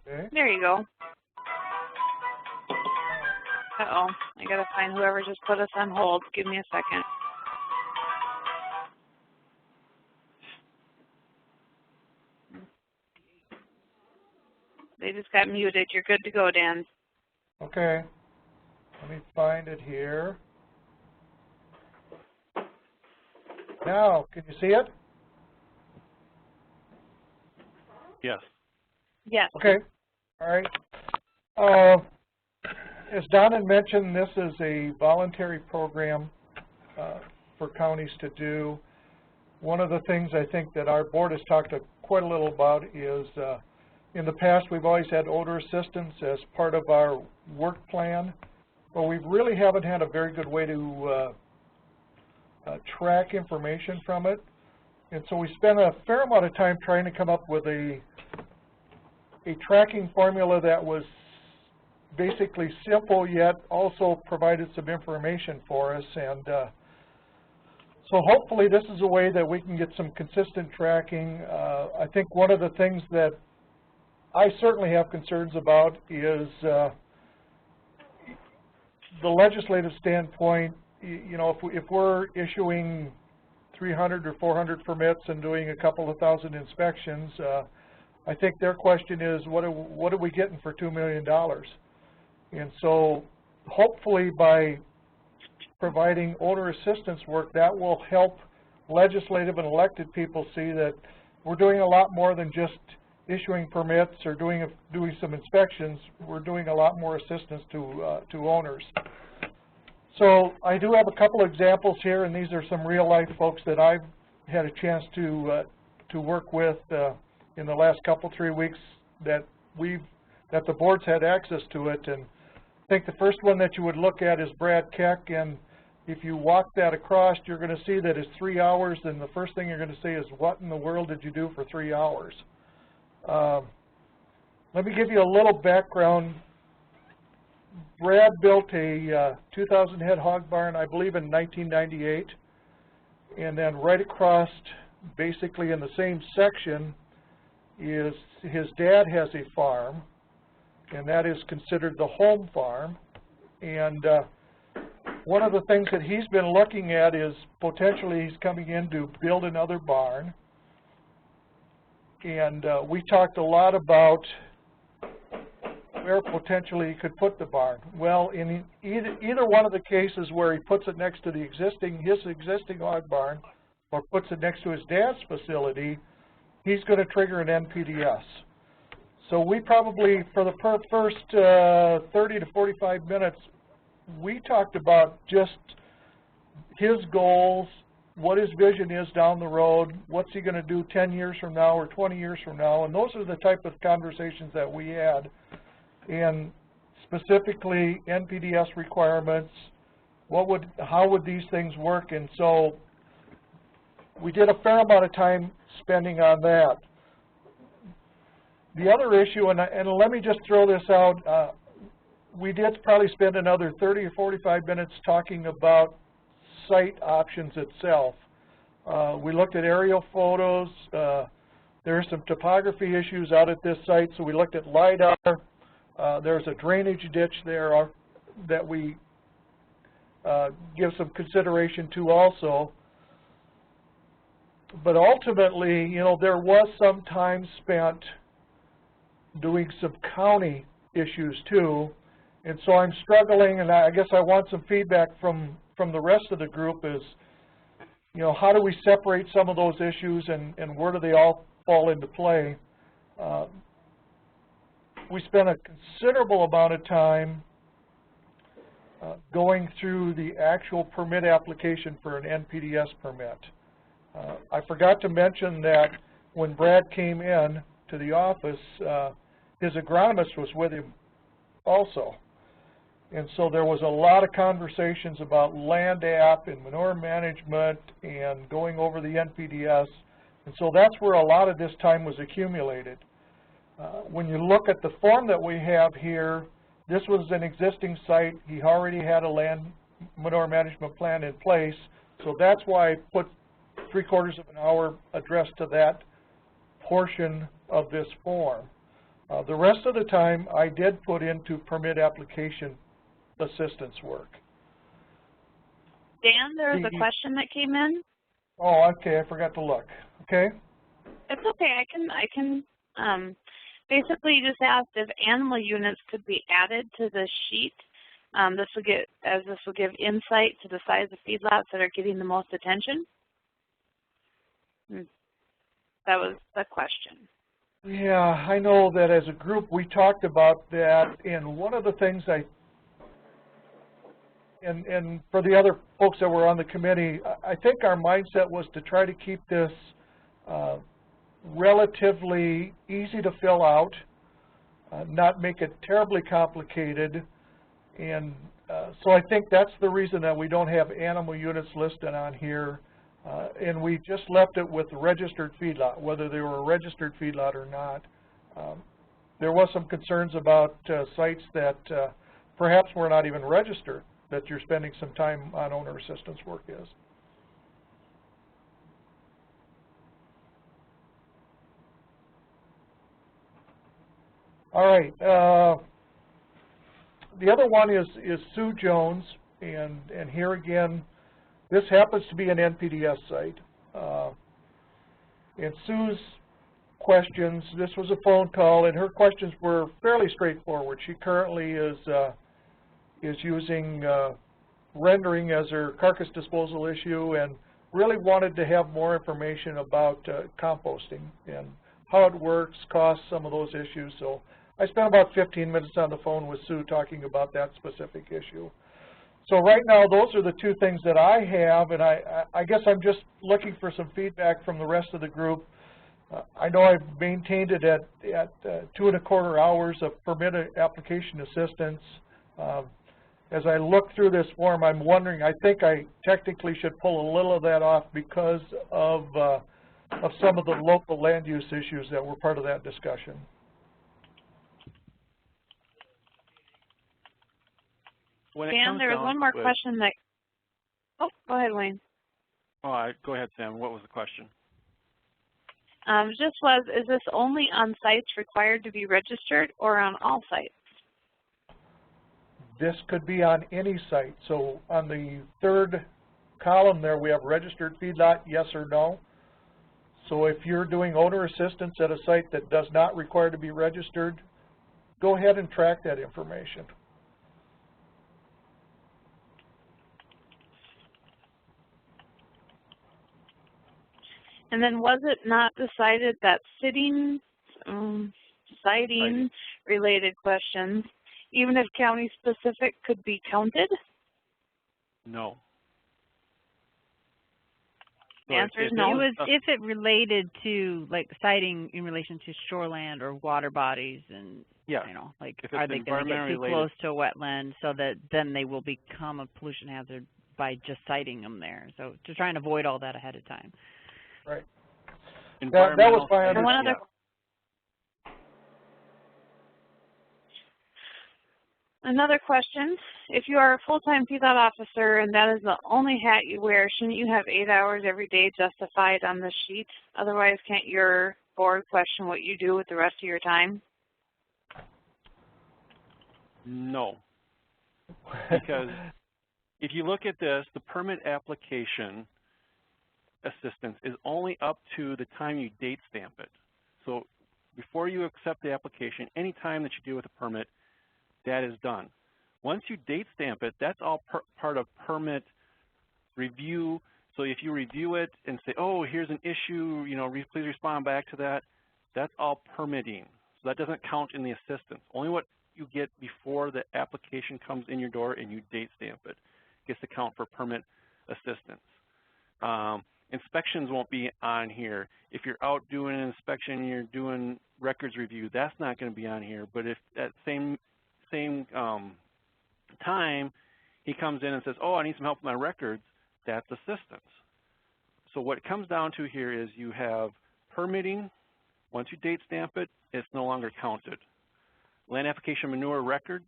Okay. There you go. Uh-oh, I got to find whoever just put us on hold. Give me a second. They just got muted. You're good to go, Dan. Okay. Let me find it here. Now, can you see it? Yes. Yes. Okay. All right. As Don had mentioned, this is a voluntary program for counties to do. One of the things I think that our board has talked quite a little about is in the past we've always had owner assistance as part of our work plan, but we really haven't had a very good way to track information from it. And so we spent a fair amount of time trying to come up with a tracking formula that was basically simple yet also provided some information for us. And so hopefully this is a way that we can get some consistent tracking. I think one of the things that I certainly have concerns about is the legislative standpoint. You know, if we're issuing 300 or 400 permits and doing a couple of thousand inspections, I think their question is, what are we getting for $2 million? And so hopefully by providing owner assistance work, that will help legislative and elected people see that we're doing a lot more than just issuing permits or doing some inspections. We're doing a lot more assistance to owners. So I do have a couple of examples here, and these are some real-life folks that I've had a chance to work with in the last couple, 3 weeks that the board's had access to it. And I think the first one that you would look at is Brad Keck, and if you walk that across, you're going to see that it's 3 hours, and the first thing you're going to say is, what in the world did you do for 3 hours? Let me give you a little background. Brad built a 2,000 head hog barn, I believe, in 1998, and then right across, basically in the same section, is his dad has a farm, and that is considered the home farm. And one of the things that he's been looking at is potentially he's coming in to build another barn. And we talked a lot about where potentially he could put the barn. Well, in either one of the cases where he puts it next to his existing hog barn or puts it next to his dad's facility, he's going to trigger an NPDS. So we probably, for the first 30 to 45 minutes, we talked about just his goals, what his vision is down the road, what's he going to do 10 years from now or 20 years from now, and those are the type of conversations that we had. And specifically NPDS requirements, how would these things work? And so we did a fair amount of time spending on that. The other issue, and let me just throw this out, we did probably spend another 30 or 45 minutes talking about site options itself. We looked at aerial photos. There are some topography issues out at this site, so we looked at LIDAR. There's a drainage ditch there that we give some consideration to also. But ultimately, you know, there was some time spent doing some county issues too. And so I'm struggling, and I guess I want some feedback from the rest of the group is, you know, how do we separate some of those issues and where do they all fall into play? We spent a considerable amount of time going through the actual permit application for an NPDS permit. I forgot to mention that when Brad came in to the office, his agronomist was with him also. And so there was a lot of conversations about land app and manure management and going over the NPDS. And so that's where a lot of this time was accumulated. When you look at the form that we have here, this was an existing site. He already had a land manure management plan in place. So that's why I put 3/4 of an hour addressed to that portion of this form. The rest of the time I did put into permit application assistance work. Dan, there was a question that came in. Oh, okay, I forgot to look. Okay. It's okay. I can basically just asked if animal units could be added to the sheet. This will give insight to the size of feedlots that are getting the most attention. That was the question. Yeah, I know that as a group we talked about that, and one of the things and for the other folks that were on the committee, I think our mindset was to try to keep this relatively easy to fill out, not make it terribly complicated, and so I think that's the reason that we don't have animal units listed on here, and we just left it with registered feedlot, whether they were a registered feedlot or not. There was some concerns about sites that perhaps were not even registered, that you're spending some time on owner assistance work is. All right. The other one is Sue Jones, and here again, this happens to be an NPDS site. And Sue's questions, this was a phone call, and her questions were fairly straightforward. She currently is using rendering as her carcass disposal issue, and really wanted to have more information about composting and how it works, costs, some of those issues. So I spent about 15 minutes on the phone with Sue talking about that specific issue. So right now, those are the two things that I have, and I guess I'm just looking for some feedback from the rest of the group. I know I've maintained it at 2¼ hours of permitted application assistance. As I look through this form, I'm wondering, I think I technically should pull a little of that off because of some of the local land use issues that were part of that discussion. Dan, there was one more question that, oh, go ahead, Wayne. Oh, go ahead, Sam. What was the question? Is this only on sites required to be registered or on all sites? This could be on any site. So on the third column there, we have registered feedlot, yes or no. So if you're doing owner assistance at a site that does not require to be registered, go ahead and track that information. And then was it not decided that siting related questions, even if county specific, could be counted? No. The answer is no. If it related to like siting in relation to shoreland or water bodies, and yeah, you know, like are they going to get too close to a wetland so that then they will become a pollution hazard by just siting them there? So to try and avoid all that ahead of time. Right. That was my understanding. Another question, if you are a full-time feedlot officer and that is the only hat you wear, shouldn't you have 8 hours every day justified on the sheet? Otherwise, can't your board question what you do with the rest of your time? No. Because if you look at this, the permit application assistance is only up to the time you date stamp it. So before you accept the application, any time that you deal with a permit, that is done. Once you date stamp it, that's all part of permit review. So if you review it and say, oh, here's an issue, you know, please respond back to that, that's all permitting. So that doesn't count in the assistance. Only what you get before the application comes in your door and you date stamp it gets to count for permit assistance. Inspections won't be on here. If you're out doing an inspection and you're doing records review, that's not going to be on here. But if at same time he comes in and says, oh, I need some help with my records, that's assistance. So what it comes down to here is you have permitting. Once you date stamp it, it's no longer counted. Land application manure record,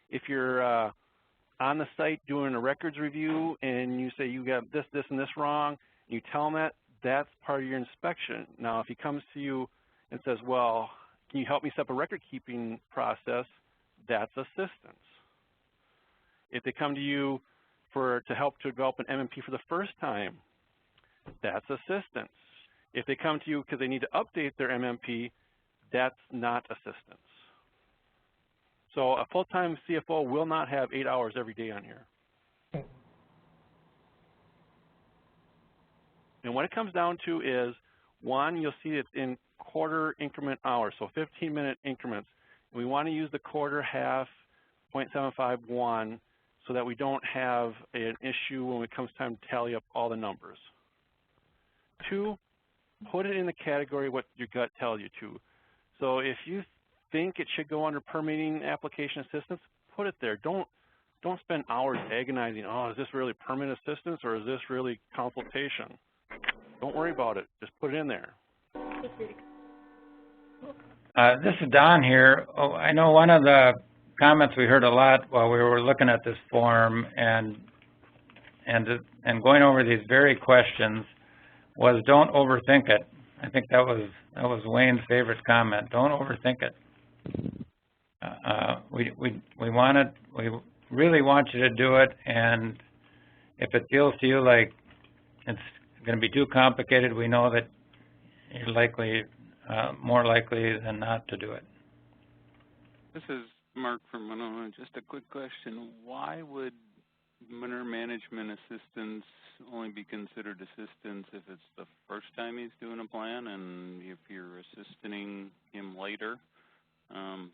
if you're on the site doing a records review and you say you got this, this, and this wrong, you tell him that, that's part of your inspection. Now, if he comes to you and says, well, can you help me set up a record-keeping process, that's assistance. If they come to you to help to develop an MMP for the first time, that's assistance. If they come to you because they need to update their MMP, that's not assistance. So a full-time CFO will not have 8 hours every day on here. And what it comes down to is, one, you'll see it's in quarter increment hours, so 15-minute increments. We want to use the quarter, half, 0.751 so that we don't have an issue when it comes time to tally up all the numbers. Two, put it in the category what your gut tells you to. So if you think it should go under permitting application assistance, put it there. Don't spend hours agonizing, oh, is this really permit assistance or is this really consultation? Don't worry about it. Just put it in there. This is Don here. Oh, I know one of the comments we heard a lot while we were looking at this form and going over these very questions was don't overthink it. I think that was Wayne's favorite comment. Don't overthink it. we really want you to do it, and if it feels to you like it's going to be too complicated, we know that you're likely, more likely than not to do it. This is Mark from Winona. Just a quick question. Why would manure management assistance only be considered assistance if it's the first time he's doing a plan, and if you're assisting him later,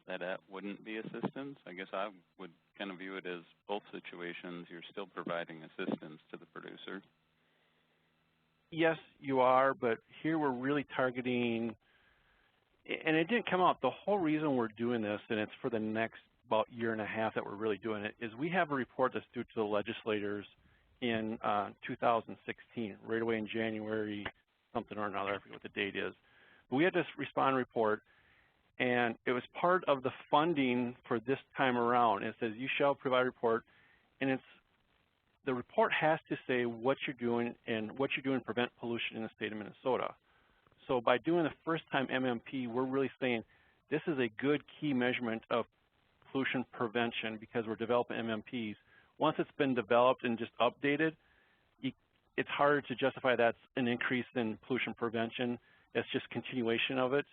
that wouldn't be assistance? I guess I would kind of view it as both situations. You're still providing assistance to the producer. Yes, you are, but here we're really targeting, and it didn't come out, the whole reason we're doing this, and it's for the next about year and a half that we're really doing it, is we have a report that's due to the legislators in 2016, right away in January, something or another, I forget what the date is. But we had this respond report, and it was part of the funding for this time around. It says you shall provide a report, and the report has to say what you're doing and what you're doing to prevent pollution in the state of Minnesota. So by doing the first time MMP, we're really saying this is a good key measurement of pollution prevention because we're developing MMPs. Once it's been developed and just updated, it's harder to justify that's an increase in pollution prevention. It's just continuation of it.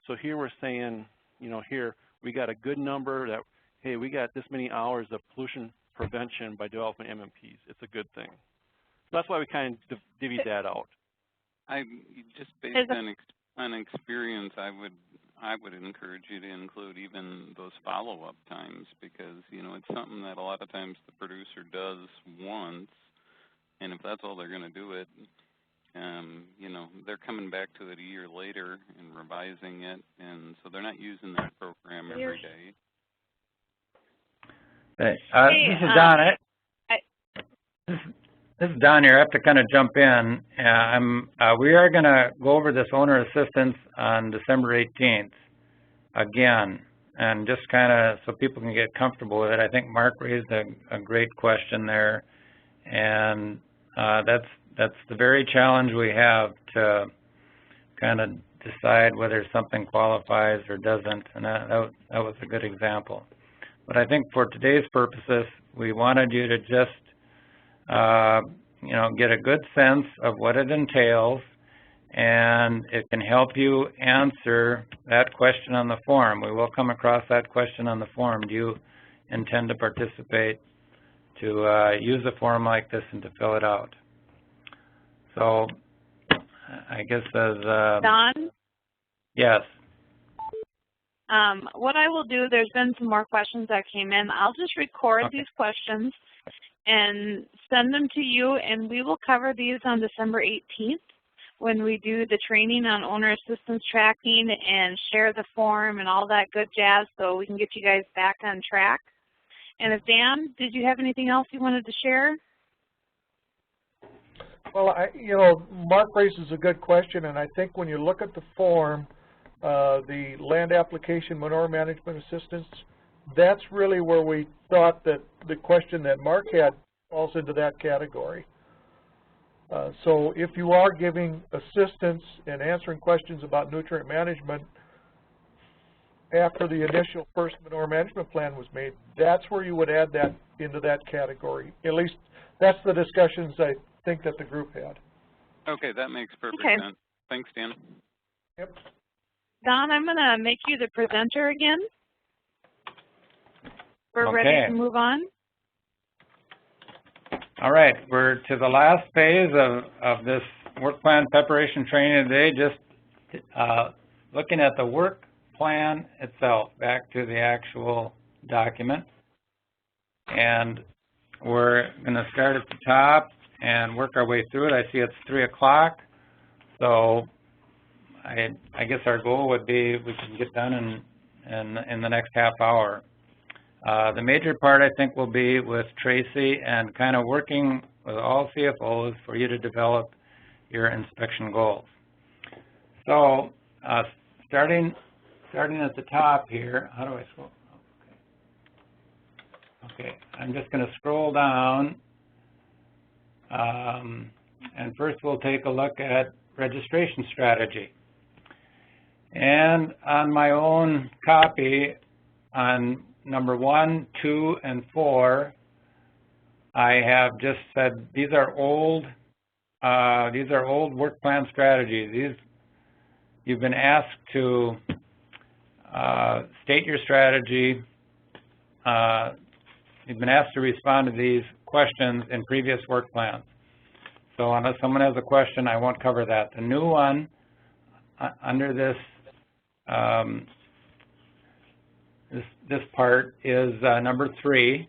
So here we're saying, you know, here we got a good number that, hey, we got this many hours of pollution prevention by developing MMPs. It's a good thing. So that's why we kind of divvied that out. Just based on experience, I would encourage you to include even those follow-up times, because, you know, it's something that a lot of times the producer does once, and if that's all they're going to do it, you know, they're coming back to it a year later and revising it, and so they're not using that program every day. Hey, this is Don. This is Don here. I have to kind of jump in. We are going to go over this owner assistance on December 18th again, and just kind of so people can get comfortable with it. I think Mark raised a great question there, and that's the very challenge we have to kind of decide whether something qualifies or doesn't, and that was a good example. But I think for today's purposes, we wanted you to just you know, get a good sense of what it entails, and it can help you answer that question on the form. We will come across that question on the form. Do you intend to participate, to use a form like this and to fill it out? So I guess as Don? Yes. What I will do, there's been some more questions that came in. I'll just record these questions and send them to you, and we will cover these on December 18th when we do the training on owner assistance tracking and share the form and all that good jazz, so we can get you guys back on track. And if Dan, did you have anything else you wanted to share? Well, you know, Mark raises a good question, and I think when you look at the form, the land application manure management assistance, that's really where we thought that the question that Mark had falls into that category. So if you are giving assistance and answering questions about nutrient management after the initial first manure management plan was made, that's where you would add that into that category. At least that's the discussions I think that the group had. Okay, that makes perfect sense. Thanks, Dan. Yep. Don, I'm going to make you the presenter again. We're ready to move on. All right, we're to the last phase of this work plan preparation training today, just looking at the work plan itself, back to the actual document. And we're going to start at the top and work our way through it. I see it's 3 o'clock, so I guess our goal would be we can get done in the next half hour. The major part, I think, will be with Tracy and kind of working with all CFOs for you to develop your inspection goals. So starting at the top here, how do I scroll? Okay, I'm just going to scroll down. And first we'll take a look at registration strategy. And on my own copy, on number 1, 2, and 4, I have just said these are old work plan strategies. You've been asked to state your strategy. You've been asked to respond to these questions in previous work plans. So unless someone has a question, I won't cover that. The new one under this this part is number 3,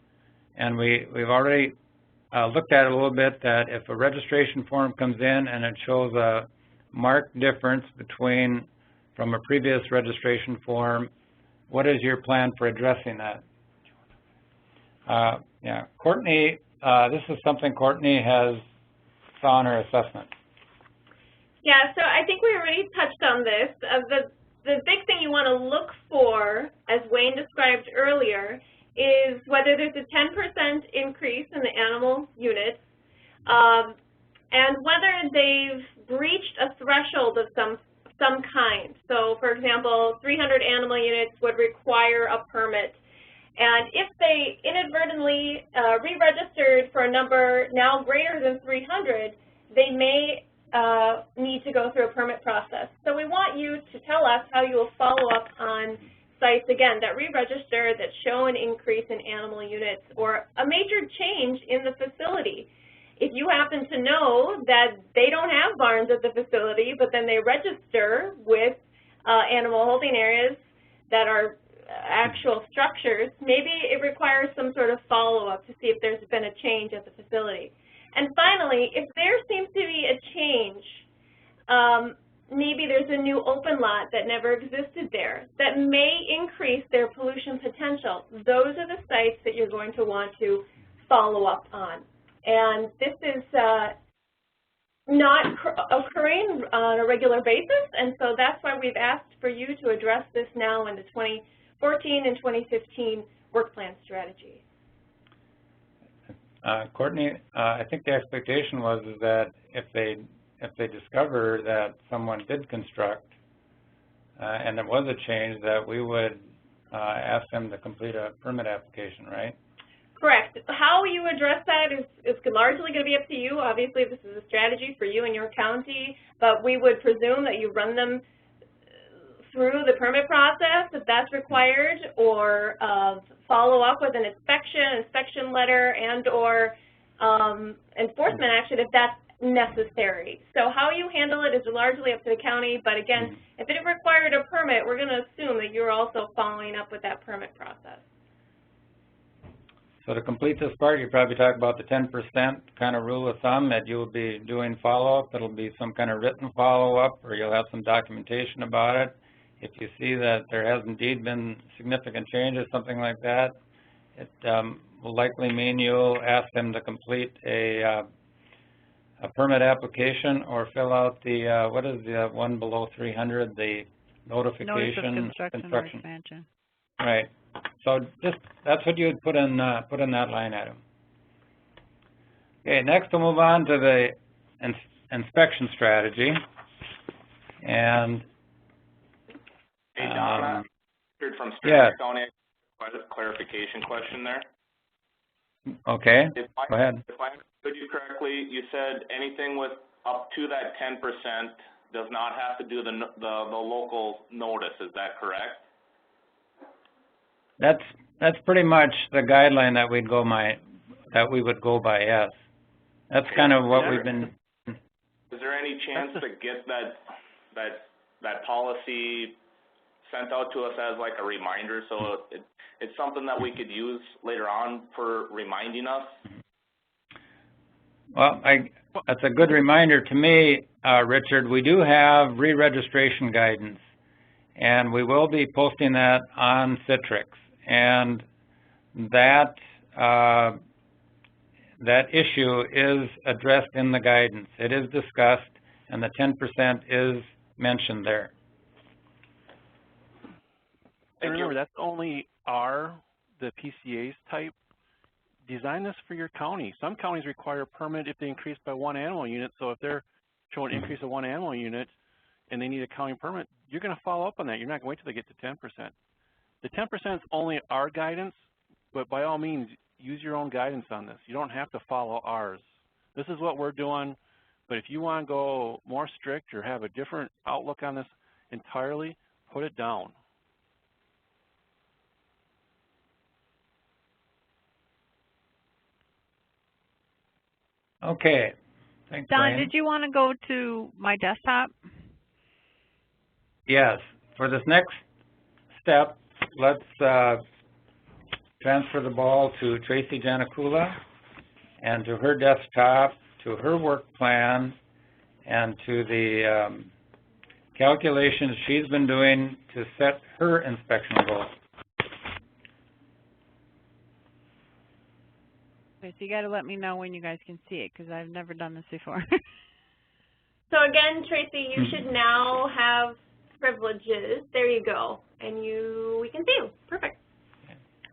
and we've already looked at it a little bit, that if a registration form comes in and it shows a marked difference from a previous registration form, what is your plan for addressing that? Yeah, Courtney, this is something Courtney has saw in her assessment. Yeah, so I think we already touched on this. The big thing you want to look for, as Wayne described earlier, is whether there's a 10% increase in the animal units, and whether they've breached a threshold of some kind. So, for example, 300 animal units would require a permit. And if they inadvertently re-registered for a number now greater than 300, they may need to go through a permit process. So we want you to tell us how you will follow up on sites, again, that re-register, that show an increase in animal units or a major change in the facility. If you happen to know that they don't have barns at the facility, but then they register with animal holding areas that are actual structures, maybe it requires some sort of follow-up to see if there's been a change at the facility. And finally, if there seems to be a change, maybe there's a new open lot that never existed there that may increase their pollution potential. Those are the sites that you're going to want to follow up on. And this is not occurring on a regular basis, and so that's why we've asked for you to address this now in the 2014 and 2015 work plan strategy. Courtney, I think the expectation was that if they discover that someone did construct and there was a change, that we would ask them to complete a permit application, right? Correct. How you address that is largely going to be up to you. Obviously, this is a strategy for you and your county, but we would presume that you run them through the permit process if that's required, or follow up with an inspection letter, and or enforcement action if that's necessary. So how you handle it is largely up to the county, but again, if it required a permit, we're going to assume that you're also following up with that permit process. So to complete this part, you probably talk about the 10% kind of rule of thumb, that you will be doing follow-up. It'll be some kind of written follow-up, or you'll have some documentation about it. If you see that there has indeed been significant changes, something like that, it will likely mean you'll ask them to complete a permit application or fill out the, what is the one below 300, the notification. Notice of construction or expansion. Right. So just, that's what you would put in that line item. Okay, next we'll move on to the inspection strategy. And hey, Donna, from Stratton County, quite a clarification question there. Okay, go ahead. If I understood you correctly, you said anything with up to that 10% does not have to do the local notice. Is that correct? That's pretty much the guideline that we would go by. Yes, that's kind of what we've been. Is there any chance to get that policy sent out to us as like a reminder, so it's something that we could use later on for reminding us? Well, that's a good reminder to me, Richard. We do have re-registration guidance, and we will be posting that on Citrix. And that issue is addressed in the guidance. It is discussed, and the 10% is mentioned there. And remember, that's only the PCA's type. Design this for your county. Some counties require a permit if they increase by 1 animal unit. So if they're showing an increase of 1 animal unit and they need a county permit, you're going to follow up on that. You're not going to wait till they get to 10%. The 10% is only our guidance, but by all means, use your own guidance on this. You don't have to follow ours. This is what we're doing, but if you want to go more strict or have a different outlook on this entirely, put it down. Okay. Thanks, Don, Wayne. did you want to go to my desktop? Yes. For this next step, let's transfer the ball to Tracy Janakula and to her desktop, to her work plan, and to the calculations she's been doing to set her inspection goals. Okay, so you got to let me know when you guys can see it, because I've never done this before. So again, Tracy, you should now have privileges. There you go. And we can see you. Perfect.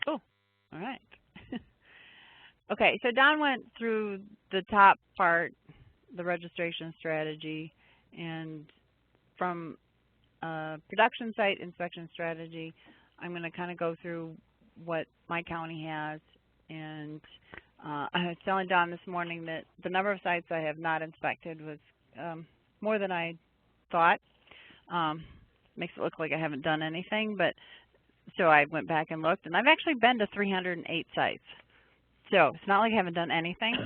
Cool. All right. Okay, so Don went through the top part, the registration strategy, and from production site inspection strategy, I'm going to kind of go through what my county has. And I was telling Don this morning that the number of sites I have not inspected was more than I thought. Makes it look like I haven't done anything, but so I went back and looked, and I've actually been to 308 sites. So it's not like I haven't done anything.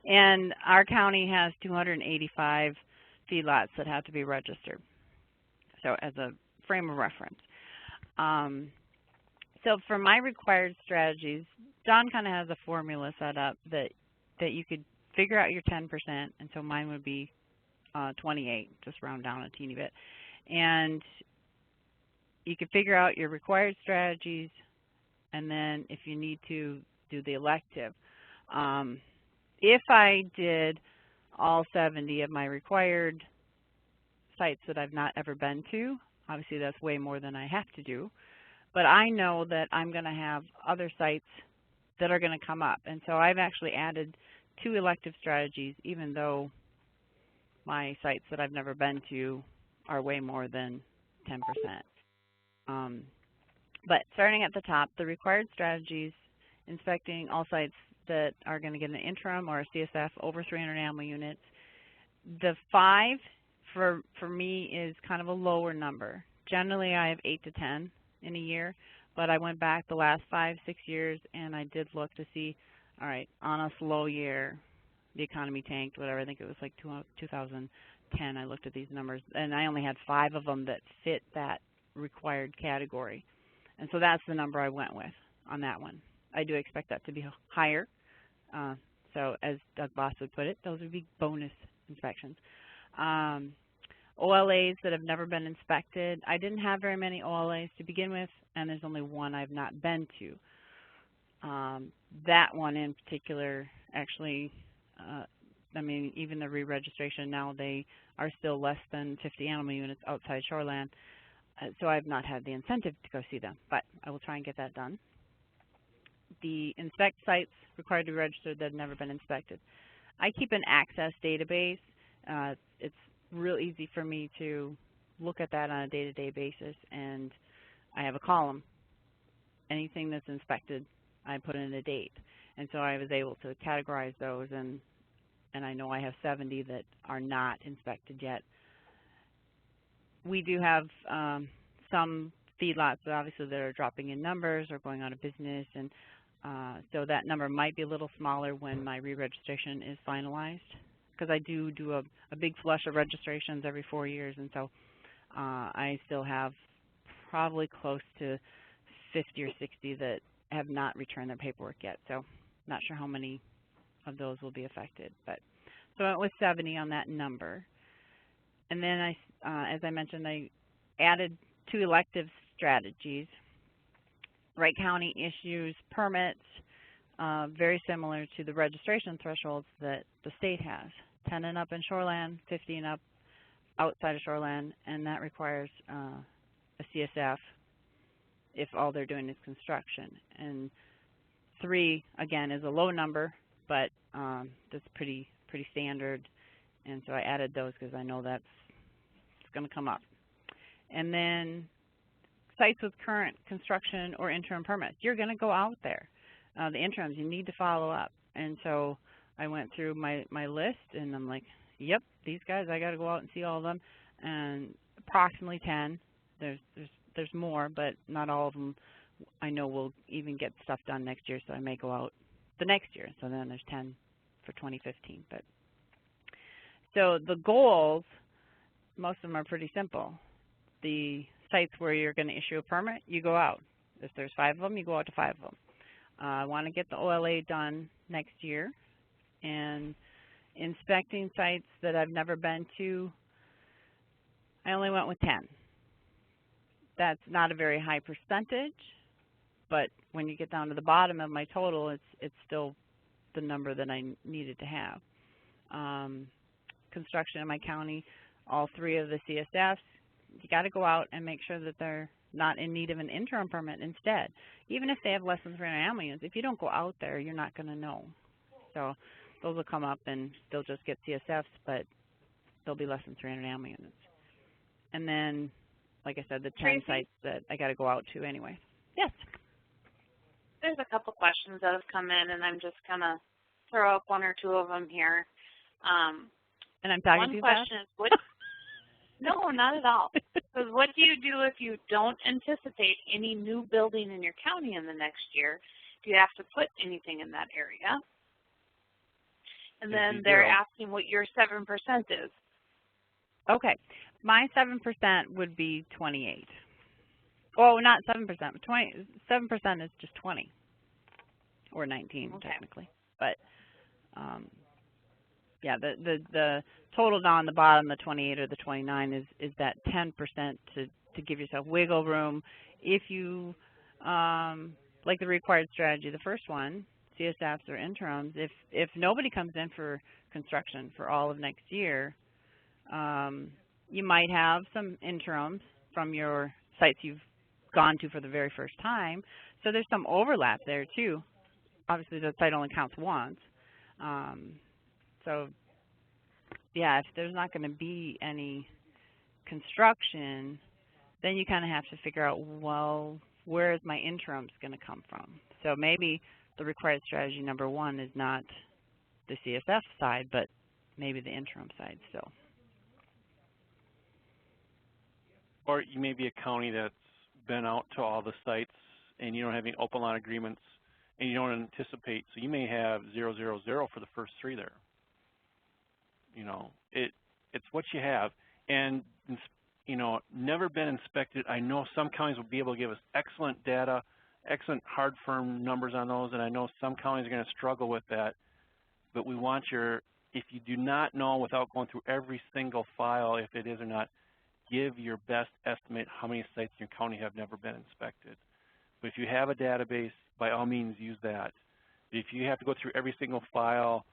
And our county has 285 feedlots that have to be registered. So as a frame of reference. So for my required strategies, Don kind of has a formula set up that you could figure out your 10%, and so mine would be 28, just round down a teeny bit. And you could figure out your required strategies, and then if you need to, do the elective. If I did all 70 of my required sites that I've not ever been to, obviously that's way more than I have to do, but I know that I'm going to have other sites that are going to come up. And so I've actually added 2 elective strategies, even though my sites that I've never been to are way more than 10%. But starting at the top, the required strategies, inspecting all sites that are going to get an interim or a CSF over 300 animal units. The 5 for me is kind of a lower number. Generally, I have 8 to 10 in a year, but I went back the last 5, 6 years and I did look to see, all right, on a slow year, the economy tanked, whatever. I think it was like 2010. I looked at these numbers, and I only had 5 of them that fit that required category. And so that's the number I went with on that one. I do expect that to be higher. So as Doug Boss would put it, those would be bonus inspections. OLAs that have never been inspected. I didn't have very many OLAs to begin with, and there's only one I've not been to. That one in particular, actually, I mean, even the re-registration now, they are still less than 50 animal units outside shoreland. So I've not had the incentive to go see them, but I will try and get that done. The inspect sites required to be registered that have never been inspected. I keep an access database. It's real easy for me to look at that on a day-to-day basis, and I have a column. Anything that's inspected, I put in a date. And so I was able to categorize those, and I know I have 70 that are not inspected yet. We do have some feedlots that obviously that are dropping in numbers or going out of business, and so that number might be a little smaller when my re-registration is finalized, because I do a big flush of registrations every 4 years, and so I still have probably close to 50 or 60 that have not returned their paperwork yet. So not sure how many of those will be affected, but so I went with 70 on that number. And then as I mentioned, I added 2 elective strategies. Wright County issues permits very similar to the registration thresholds that the state has. 10 and up in shoreland, 50 and up outside of shoreland, and that requires a CSF if all they're doing is construction. And 3, again, is a low number, but that's pretty standard. And so I added those because I know that's going to come up. And then sites with current construction or interim permits. You're going to go out there. The interims, you need to follow up. And so I went through my list, and I'm like, yep, these guys, I got to go out and see all of them. And approximately 10. There's more, but not all of them I know will even get stuff done next year, so I may go out the next year. So then there's 10 for 2015. But so the goals, most of them are pretty simple. The sites where you're going to issue a permit, you go out. If there's 5 of them, you go out to 5 of them. I want to get the OLA done next year, and inspecting sites that I've never been to, I only went with 10. That's not a very high percentage, but when you get down to the bottom of my total, it's still the number that I needed to have. Construction in my county, all 3 of the CSFs, you got to go out and make sure that they're not in need of an interim permit instead. Even if they have less than 300 animal units, if you don't go out there, you're not going to know. So those will come up and they'll just get CSFs, but they'll be less than 300 animal units. And then, like I said, the 10 sites that I got to go out to anyway. Yes? There's a couple questions that have come in, and I'm just going to throw up 1 or 2 of them here. And I'm talking too fast? One question is, what? No, not at all. Because what do you do if you don't anticipate any new building in your county in the next year? Do you have to put anything in that area? And then they're asking what your 7% is. Okay. My 7% would be 28. Oh, not 7%, but 7% is just 20. Or 19, okay, technically. But yeah, the total down the bottom, the 28 or the 29, is that 10% to give yourself wiggle room. If you, like the required strategy, the first one, CSFs or interims, if nobody comes in for construction for all of next year, you might have some interims from your sites you've gone to for the very first time. So there's some overlap there too. Obviously the site only counts once. So yeah, if there's not going to be any construction, then you kind of have to figure out, well, where is my interims going to come from? So maybe the required strategy number 1 is not the CSF side, but maybe the interim side still. Or you may be a county that's been out to all the sites and you don't have any open lot agreements and you don't anticipate, so you may have 0, 0, 0 for the first 3 there. You know, it's what you have. And, you know, never been inspected. I know some counties will be able to give us excellent data, excellent hard firm numbers on those, and I know some counties are going to struggle with that. But we want if you do not know without going through every single file if it is or not, give your best estimate how many sites in your county have never been inspected. But if you have a database, by all means use that. If you have to go through every single file,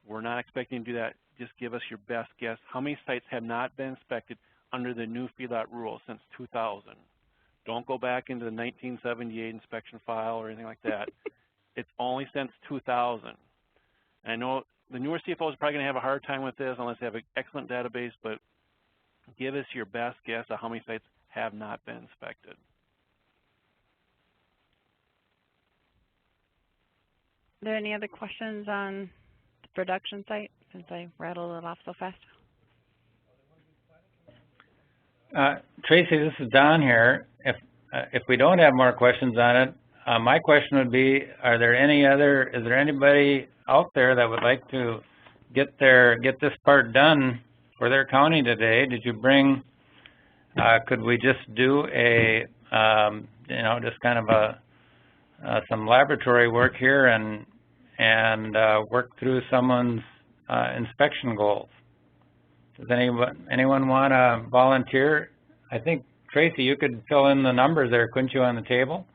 we're not expecting to do that. Just give us your best guess. How many sites have not been inspected under the new feedlot rule since 2000? Don't go back into the 1978 inspection file or anything like that. It's only since 2000. And I know the newer CFOs are probably going to have a hard time with this unless they have an excellent database, but give us your best guess of how many sites have not been inspected. Are there any other questions on the production site since I rattled it off so fast? Tracy, this is Don here. If we don't have more questions on it, my question would be: is there anybody out there that would like to get this part done for their county today? Did you bring? Could we just do a just kind of some laboratory work here and work through someone's inspection goals? Does anyone want to volunteer? I think, Tracy, you could fill in the numbers there, couldn't you, on the table?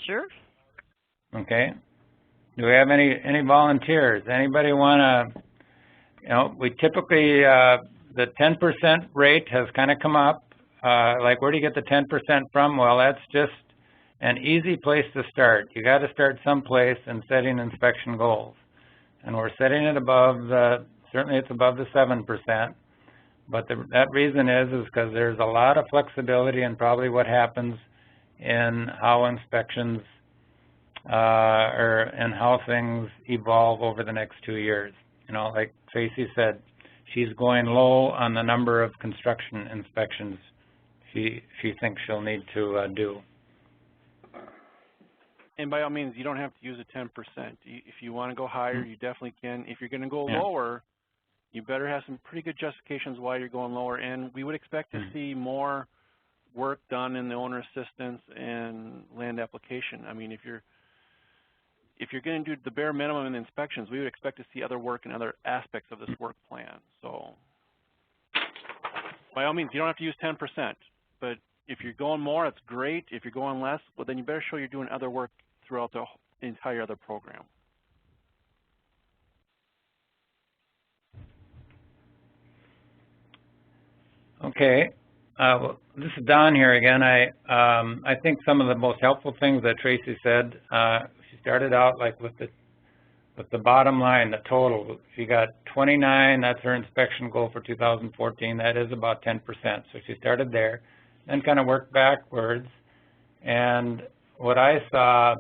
Sure. Okay. Do we have any volunteers? Anybody want to, we typically, the 10% rate has kind of come up. Like, where do you get the 10% from? Well, that's just an easy place to start. You got to start someplace in setting inspection goals. And we're setting it above certainly it's above the 7%, But that reason is because there's a lot of flexibility in probably what happens in how inspections and how things evolve over the next 2 years. You know, like Tracy said, she's going low on the number of construction inspections she thinks she'll need to do. And by all means, you don't have to use a 10%. If you want to go higher, you definitely can. If you're going to go lower, you better have some pretty good justifications why you're going lower. And we would expect to see more work done in the owner assistance and land application. I mean, if you're going to do the bare minimum in the inspections, we would expect to see other work in other aspects of this work plan. So by all means, you don't have to use 10%. But if you're going more, that's great. If you're going less, well, then you better show you're doing other work throughout the entire other program. Okay. Well, this is Don here again. I think some of the most helpful things that Tracy said, she started out like with the bottom line, the total. She got 29, that's her inspection goal for 2014. That is about 10%. So she started there, then kind of worked backwards. And what I saw,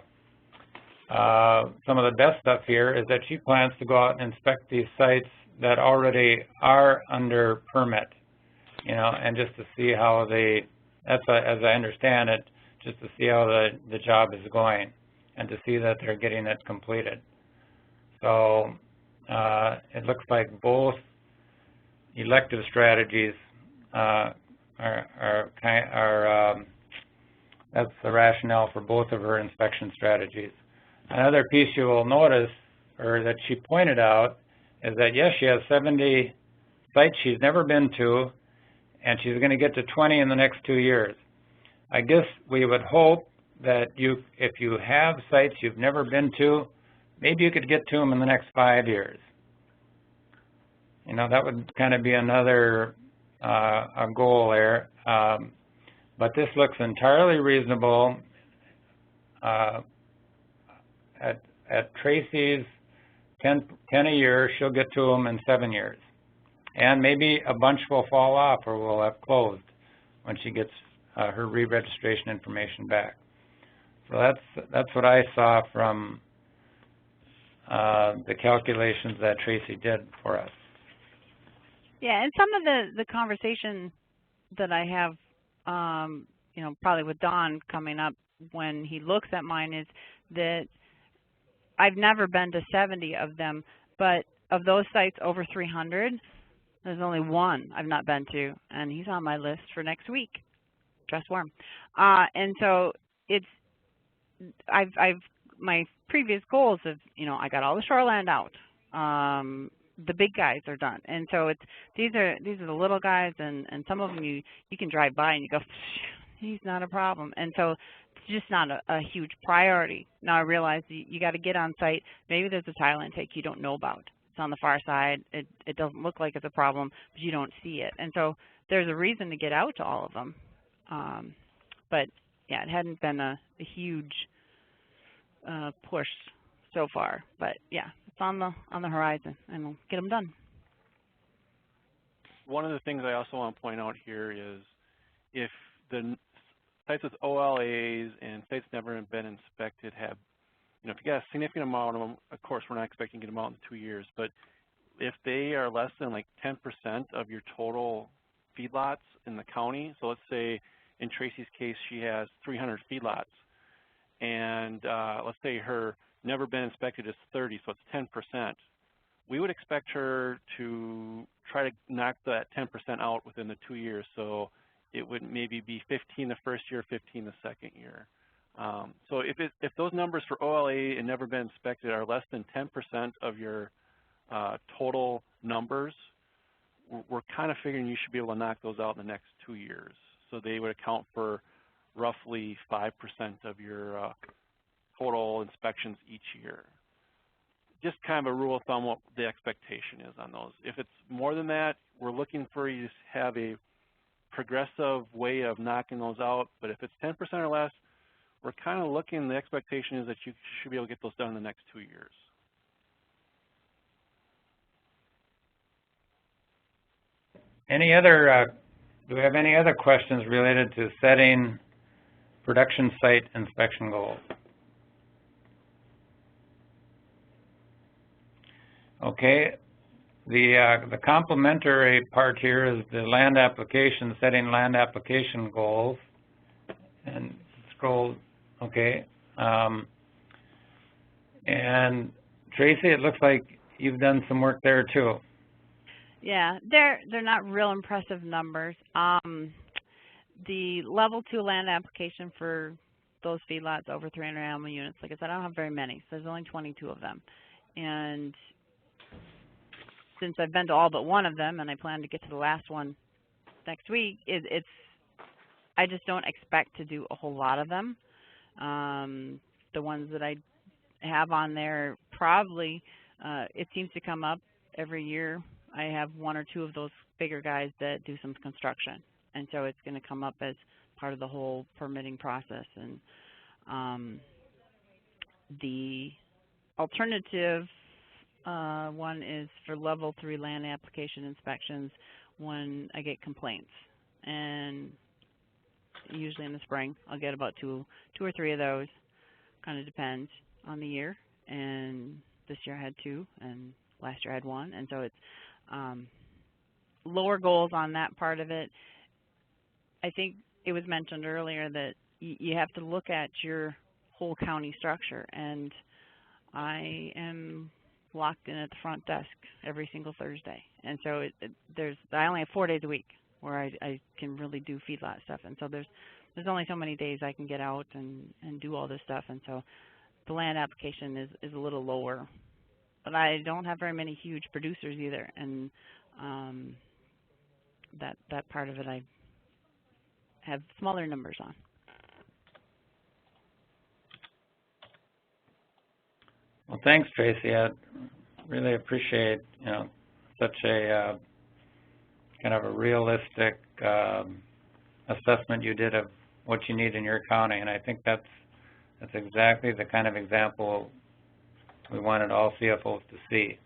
some of the best stuff here is that she plans to go out and inspect these sites that already are under permit, you know, and just to see how as I understand it, just to see how the job is going and to see that they're getting it completed. So it looks like both elective strategies that's the rationale for both of her inspection strategies. Another piece you will notice, or that she pointed out, is that yes, she has 70 sites she's never been to, and she's going to get to 20 in the next 2 years. I guess we would hope that if you have sites you've never been to, maybe you could get to them in the next 5 years. You know, that would kind of be another a goal there. But this looks entirely reasonable. At Tracy's 10 a year, she'll get to them in 7 years. And maybe a bunch will fall off or will have closed when she gets her re-registration information back. So that's what I saw from the calculations that Tracy did for us. Yeah, and some of the conversation that I have, you know, probably with Don coming up when he looks at mine is that I've never been to 70 of them, but of those sites over 300, there's only one I've not been to, and he's on my list for next week. Dress warm. And so my previous goals of, you know, I got all the shoreland out. The big guys are done, and so these are the little guys, and some of them you can drive by and you go, he's not a problem, and so it's just not a huge priority. Now I realize you got to get on site. Maybe there's a tile intake you don't know about. It's on the far side. It doesn't look like it's a problem, but you don't see it, and so there's a reason to get out to all of them. But yeah, it hadn't been a huge push so far, but yeah, it's on the horizon, and we'll get them done. One of the things I also want to point out here is if the sites with OLAs and sites never been inspected have, you know, if you got a significant amount of them, of course we're not expecting to get them out in 2 years, but if they are less than like 10% of your total feedlots in the county, so let's say in Tracy's case she has 300 feedlots, and let's say her never been inspected is 30, so it's 10%. We would expect her to try to knock that 10% out within the 2 years, so it would maybe be 15 the first year, 15 the second year. So if those numbers for OLA and never been inspected are less than 10% of your total numbers, we're kind of figuring you should be able to knock those out in the next 2 years. So they would account for roughly 5% of your total inspections each year. Just kind of a rule of thumb what the expectation is on those. If it's more than that, we're looking for you to have a progressive way of knocking those out. But if it's 10% or less, we're kind of looking, the expectation is that you should be able to get those done in the next 2 years. Any other, do we have any other questions related to setting production site inspection goals? Okay, the complementary part here is the land application, setting land application goals. And scroll, okay. And Tracy, it looks like you've done some work there too. Yeah, they're not real impressive numbers. The level 2 land application for those feedlots over 300 animal units, like I said, I don't have very many, so there's only 22 of them. And since I've been to all but one of them, and I plan to get to the last one next week, I just don't expect to do a whole lot of them. The ones that I have on there, probably, it seems to come up every year. I have one or two of those bigger guys that do some construction, and so it's going to come up as part of the whole permitting process. And the alternative one is for level 3 land application inspections when I get complaints, and usually in the spring I'll get about two or three of those. Kind of depends on the year, and this year I had 2, and last year I had 1, and so it's lower goals on that part of it. I think it was mentioned earlier that you have to look at your whole county structure, and I am locked in at the front desk every single Thursday, and so I only have 4 days a week where I can really do feedlot stuff, and so there's only so many days I can get out and do all this stuff, and so the land application is a little lower. But I don't have very many huge producers either, and that part of it I have smaller numbers on. Well, thanks, Tracy. I really appreciate, such a kind of a realistic assessment you did of what you need in your county, and I think that's exactly the kind of example we wanted all CFOs to see.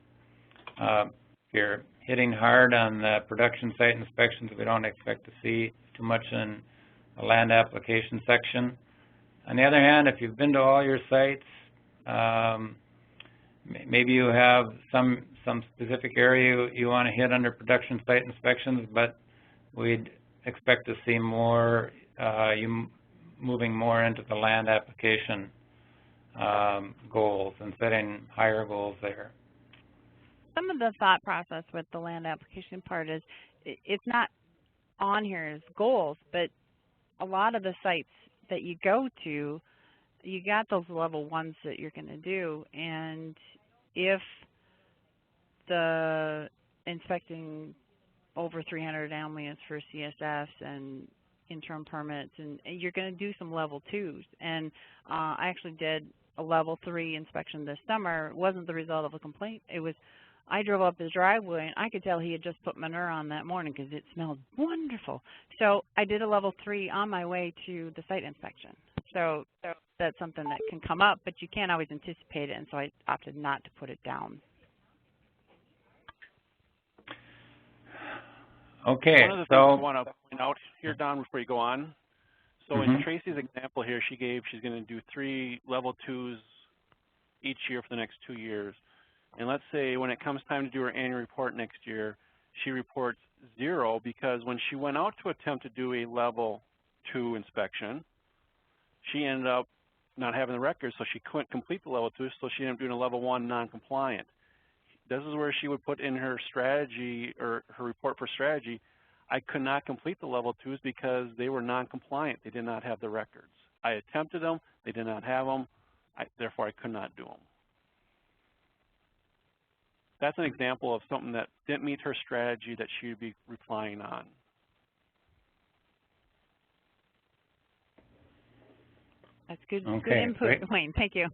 If you're hitting hard on the production site inspections, we don't expect to see too much in the land application section. On the other hand, if you've been to all your sites, maybe you have some specific area you want to hit under production site inspections, but we'd expect to see more, you moving more into the land application goals and setting higher goals there. Some of the thought process with the land application part is it's not on here as goals, but a lot of the sites that you go to, you got those level 1s that you're going to do, and if the inspecting over 300 animal units for CSFs and interim permits, and you're going to do some level 2s. And I actually did a level 3 inspection this summer. It wasn't the result of a complaint. It was, I drove up his driveway, and I could tell he had just put manure on that morning because it smelled wonderful. So I did a level 3 on my way to the site inspection. So that's something that can come up, but you can't always anticipate it, and so I opted not to put it down. Okay, one of the things I want to point out here, Don, before you go on. So in Tracy's example here, she's going to do 3 level 2s each year for the next 2 years. And let's say when it comes time to do her annual report next year, she reports 0 because when she went out to attempt to do a level 2 inspection, she ended up not having the record, so she couldn't complete the level 2, so she ended up doing a level 1 non-compliant. This is where she would put in her strategy or her report for strategy, I could not complete the level 2s because they were non-compliant. They did not have the records. I attempted them. They did not have them. Therefore, I could not do them. That's an example of something that didn't meet her strategy that she would be replying on. That's good, okay, good input, great. Wayne. Thank you.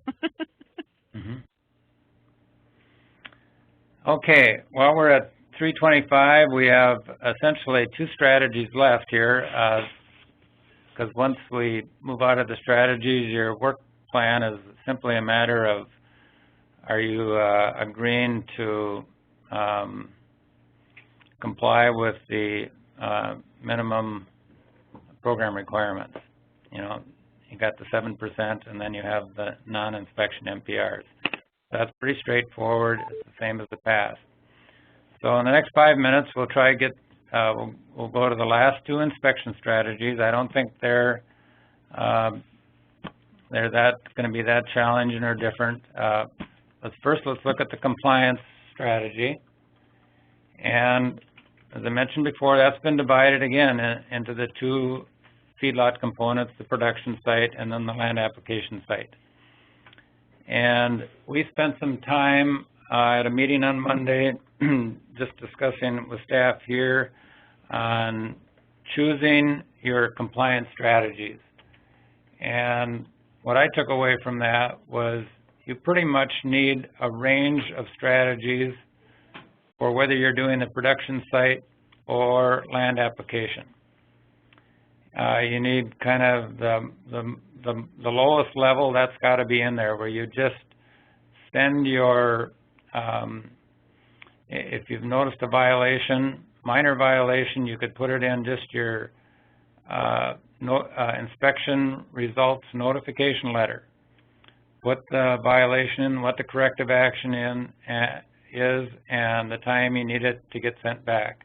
Okay, well, we're at 3:25. We have essentially 2 strategies left here, because once we move out of the strategies, your work plan is simply a matter of, are you agreeing to comply with the minimum program requirements. You know, you got the 7% and then you have the non-inspection MPRs. That's pretty straightforward. It's the same as the past. So in the next 5 minutes, we'll try to get, we'll go to the last two inspection strategies. I don't think they're going to be that challenging or different. Let's look at the compliance strategy. And as I mentioned before, that's been divided again into the two feedlot components, the production site and then the land application site. And we spent some time at a meeting on Monday just discussing with staff here on choosing your compliance strategies. And what I took away from that was you pretty much need a range of strategies for whether you're doing the production site or land application. You need kind of the lowest level. That's got to be in there, where you just send your, if you've noticed a violation, minor violation, you could put it in just your inspection results notification letter. Put the violation in, what the corrective action is, and the time you need it to get sent back.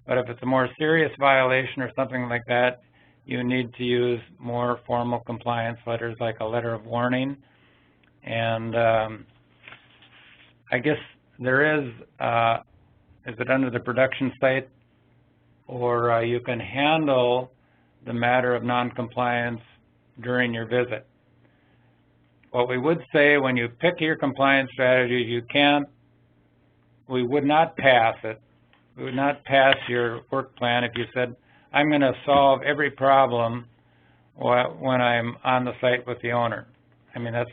But if it's a more serious violation or something like that, you need to use more formal compliance letters, like a letter of warning. And I guess there is it under the production site, or you can handle the matter of noncompliance during your visit. What we would say when you pick your compliance strategies, we would not pass it. We would not pass your work plan if you said, I'm going to solve every problem when I'm on the site with the owner. I mean, that's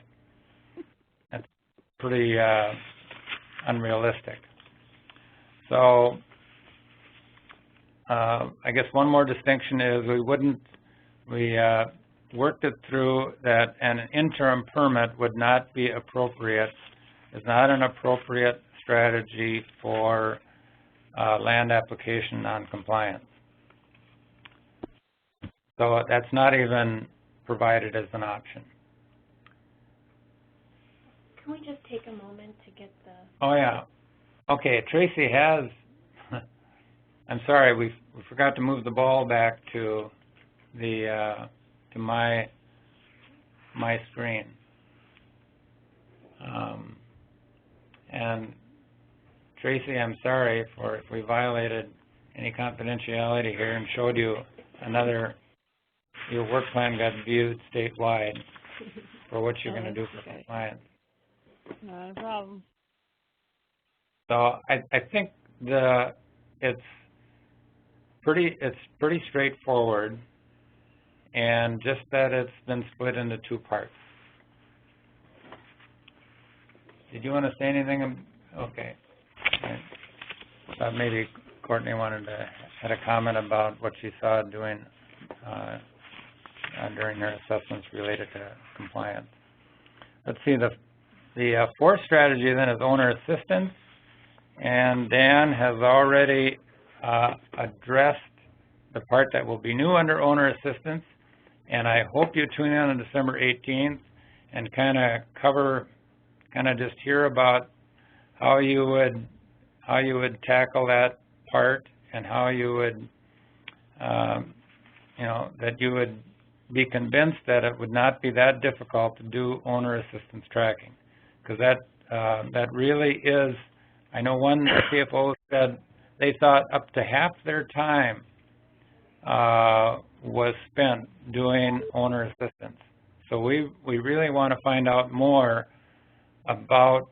pretty unrealistic. So I guess one more distinction is we worked it through that an interim permit would not be appropriate. It's not an appropriate strategy for land application noncompliance. So that's not even provided as an option. Can we just take a moment to get the... Oh, yeah. Okay, Tracy has... I'm sorry, we forgot to move the ball back to the to my screen. And Tracy, I'm sorry if we violated any confidentiality here and showed you your work plan got viewed statewide for what you're going to do for compliance. Not a problem. So I think it's pretty straightforward, and just that it's been split into two parts. Did you want to say anything? Okay. I thought maybe Courtney had a comment about what she saw doing during her assessments related to compliance. Let's see, the fourth strategy then is owner assistance, and Dan has already addressed the part that will be new under owner assistance, and I hope you tune in on December 18th and kind of just hear about how you would tackle that part, and how you would that you would be convinced that it would not be that difficult to do owner assistance tracking, because that really is. I know one CFO said they thought up to half their time was spent doing owner assistance. So we really want to find out more about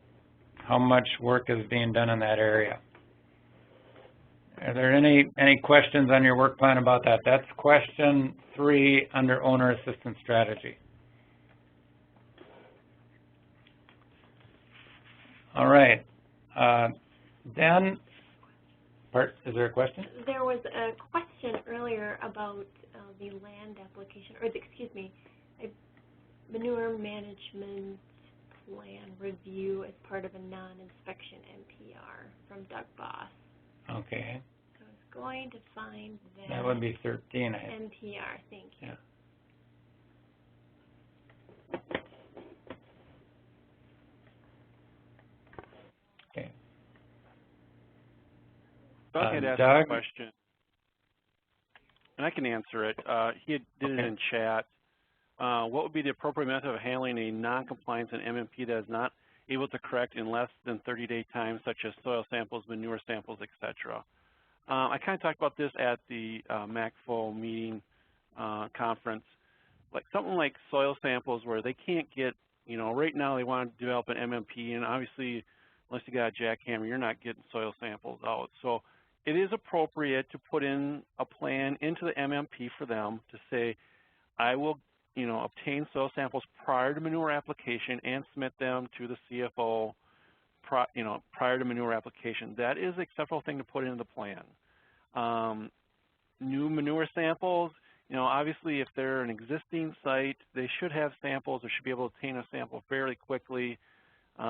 how much work is being done in that area. Are there any questions on your work plan about that? That's question 3 under owner assistance strategy. All right. Then, is there a question? There was a question earlier about the land application, or excuse me, a manure management plan review as part of a non-inspection NPR from Doug Boss. Okay. going to find that. That would be 13, I think. NPR, thank you. Yeah. Okay. Doug had asked Doug? a question, and I can answer it. He did it in chat. What would be the appropriate method of handling a non-compliance in MMP that is not able to correct in less than 30-day time, such as soil samples, manure samples, etc.? I kind of talked about this at the MACFO meeting conference. Like something like soil samples where they can't get, right now they want to develop an MMP, and obviously, unless you got a jackhammer, you're not getting soil samples out. So it is appropriate to put in a plan into the MMP for them to say, I will, obtain soil samples prior to manure application and submit them to the CFO, prior to manure application. That is an acceptable thing to put into the plan. New manure samples, obviously if they're an existing site, they should have samples or should be able to obtain a sample fairly quickly.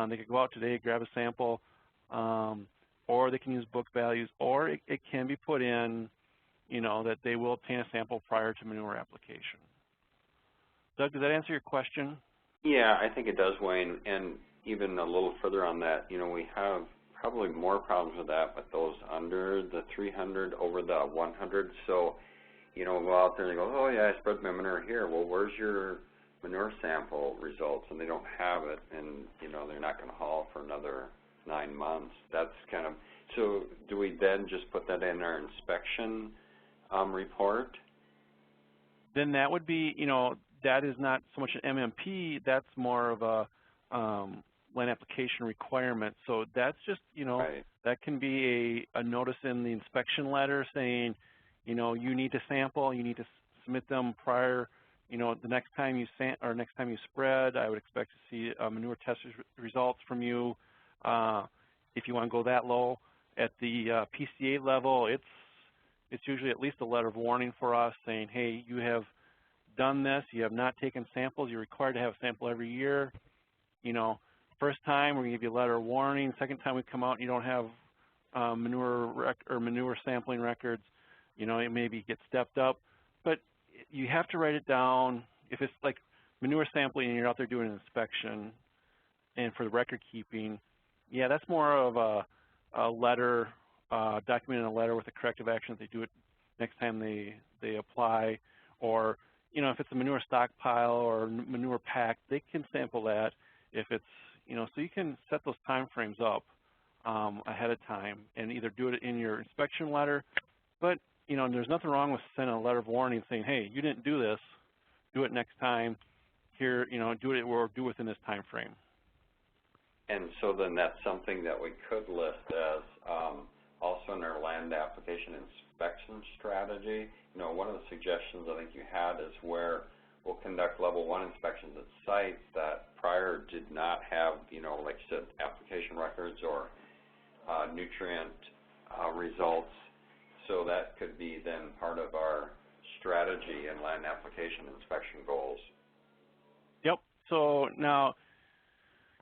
They could go out today, grab a sample, or they can use book values, or it can be put in, that they will obtain a sample prior to manure application. Doug, does that answer your question? Yeah, I think it does, Wayne. And even a little further on that, we have probably more problems with that with those under the 300 over the 100. So, we'll go out there and they go, oh yeah, I spread my manure here. Well, where's your manure sample results? And they don't have it, and they're not going to haul for another 9 months. That's kind of, so do we then just put that in our inspection report? Then that would be, that is not so much an MMP, that's more of a land application requirement. So that's just, Right. That can be a notice in the inspection letter saying, you need to sample, you need to submit them prior, the next time you next time you spread, I would expect to see manure test results from you. If you want to go that low, at the PCA level, it's usually at least a letter of warning for us saying, hey, you have done this, you have not taken samples, you're required to have a sample every year. First time we're going to give you a letter of warning. Second time we come out and you don't have manure sampling records, it maybe gets stepped up. But you have to write it down. If it's like manure sampling and you're out there doing an inspection and for the record keeping, yeah, that's more of a letter, documenting a letter with the corrective actions. They do it next time they apply. Or, if it's a manure stockpile or manure pack, they can sample that. If it's, so you can set those time frames up ahead of time and either do it in your inspection letter. But, there's nothing wrong with sending a letter of warning saying, hey, you didn't do this, do it next time. Here, do it or do within this time frame. And so then that's something that we could list as also in our land application inspection strategy. One of the suggestions I think you had is where we'll conduct level 1 inspections at sites that prior did not have, like you said, application records or nutrient results. So that could be then part of our strategy and land application inspection goals. Yep. So now,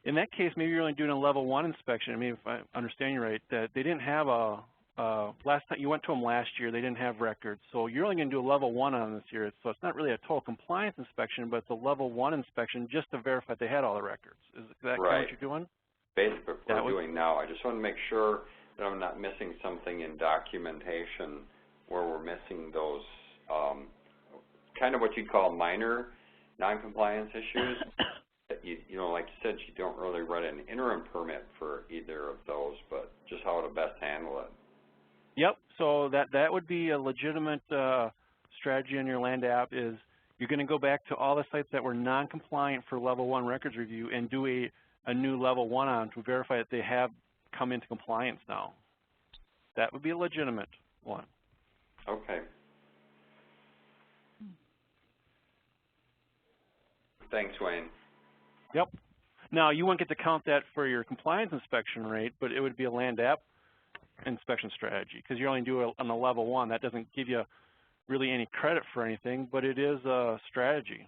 in that case, maybe you're only doing a level 1 inspection. I mean, if I understand you right, that they didn't have last time you went to them last year, they didn't have records. So you're only going to do a level 1 on this year. So it's not really a total compliance inspection, but it's a level 1 inspection just to verify they had all the records. Is that kind of what you're doing? Basically, what we're doing now. I just want to make sure that I'm not missing something in documentation where we're missing those kind of what you'd call minor non-compliance issues. Like you said, you don't really run an interim permit for either of those, but just how to best handle it. Yep. So that would be a legitimate strategy in your land app. Is you're going to go back to all the sites that were non-compliant for level 1 records review and do a new level 1 on to verify that they have come into compliance now. That would be a legitimate one. Okay. Thanks, Wayne. Yep. Now, you won't get to count that for your compliance inspection rate, but it would be a land app inspection strategy because you only do it on a level 1. That doesn't give you really any credit for anything, but it is a strategy.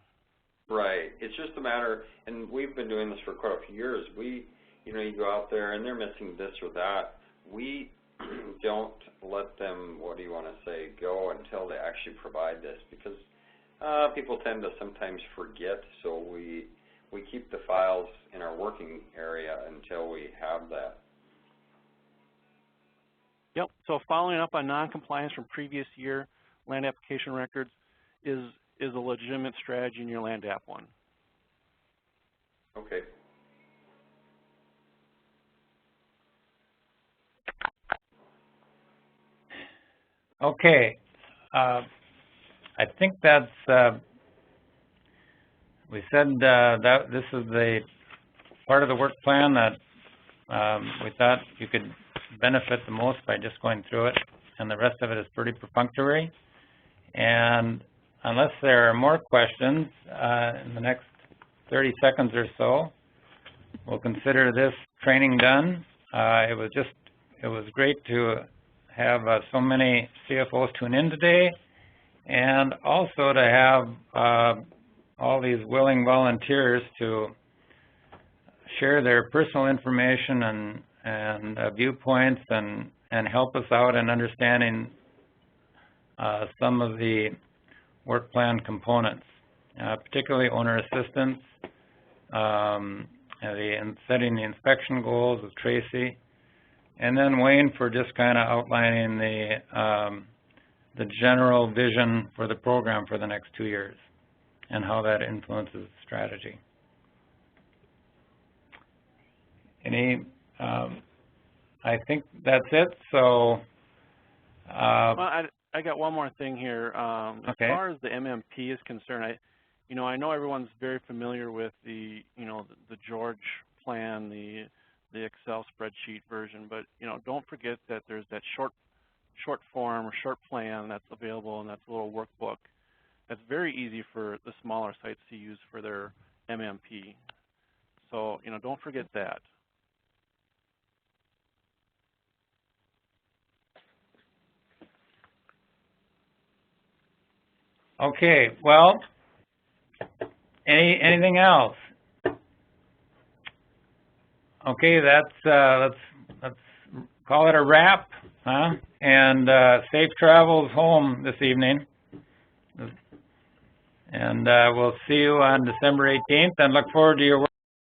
Right. It's just a matter, and we've been doing this for quite a few years. You go out there and they're missing this or that. We don't let them, what do you want to say, go until they actually provide this, because people tend to sometimes forget, so we keep the files in our working area until we have that. Yep, so following up on non-compliance from previous year land application records is a legitimate strategy in your land app one. Okay. Okay, I think that's, we said that this is the part of the work plan that we thought you could benefit the most by just going through it, and the rest of it is pretty perfunctory. And unless there are more questions in the next 30 seconds or so, we'll consider this training done. It was great to have so many CFOs tune in today, and also to have all these willing volunteers to share their personal information and viewpoints and help us out in understanding some of the work plan components, particularly owner assistance, setting the inspection goals with Tracy, and then Wayne for just kind of outlining the general vision for the program for the next 2 years and how that influences strategy. I think that's it. So, well, I got one more thing here. As far as the MMP is concerned, I know everyone's very familiar with the George plan, the Excel spreadsheet version, but don't forget that there's that short form or short plan that's available, and that's a little workbook that's very easy for the smaller sites to use for their MMP. So don't forget that. Okay, well, anything else? Okay, let's call it a wrap, huh? And safe travels home this evening. And we'll see you on December 18th, and look forward to your work.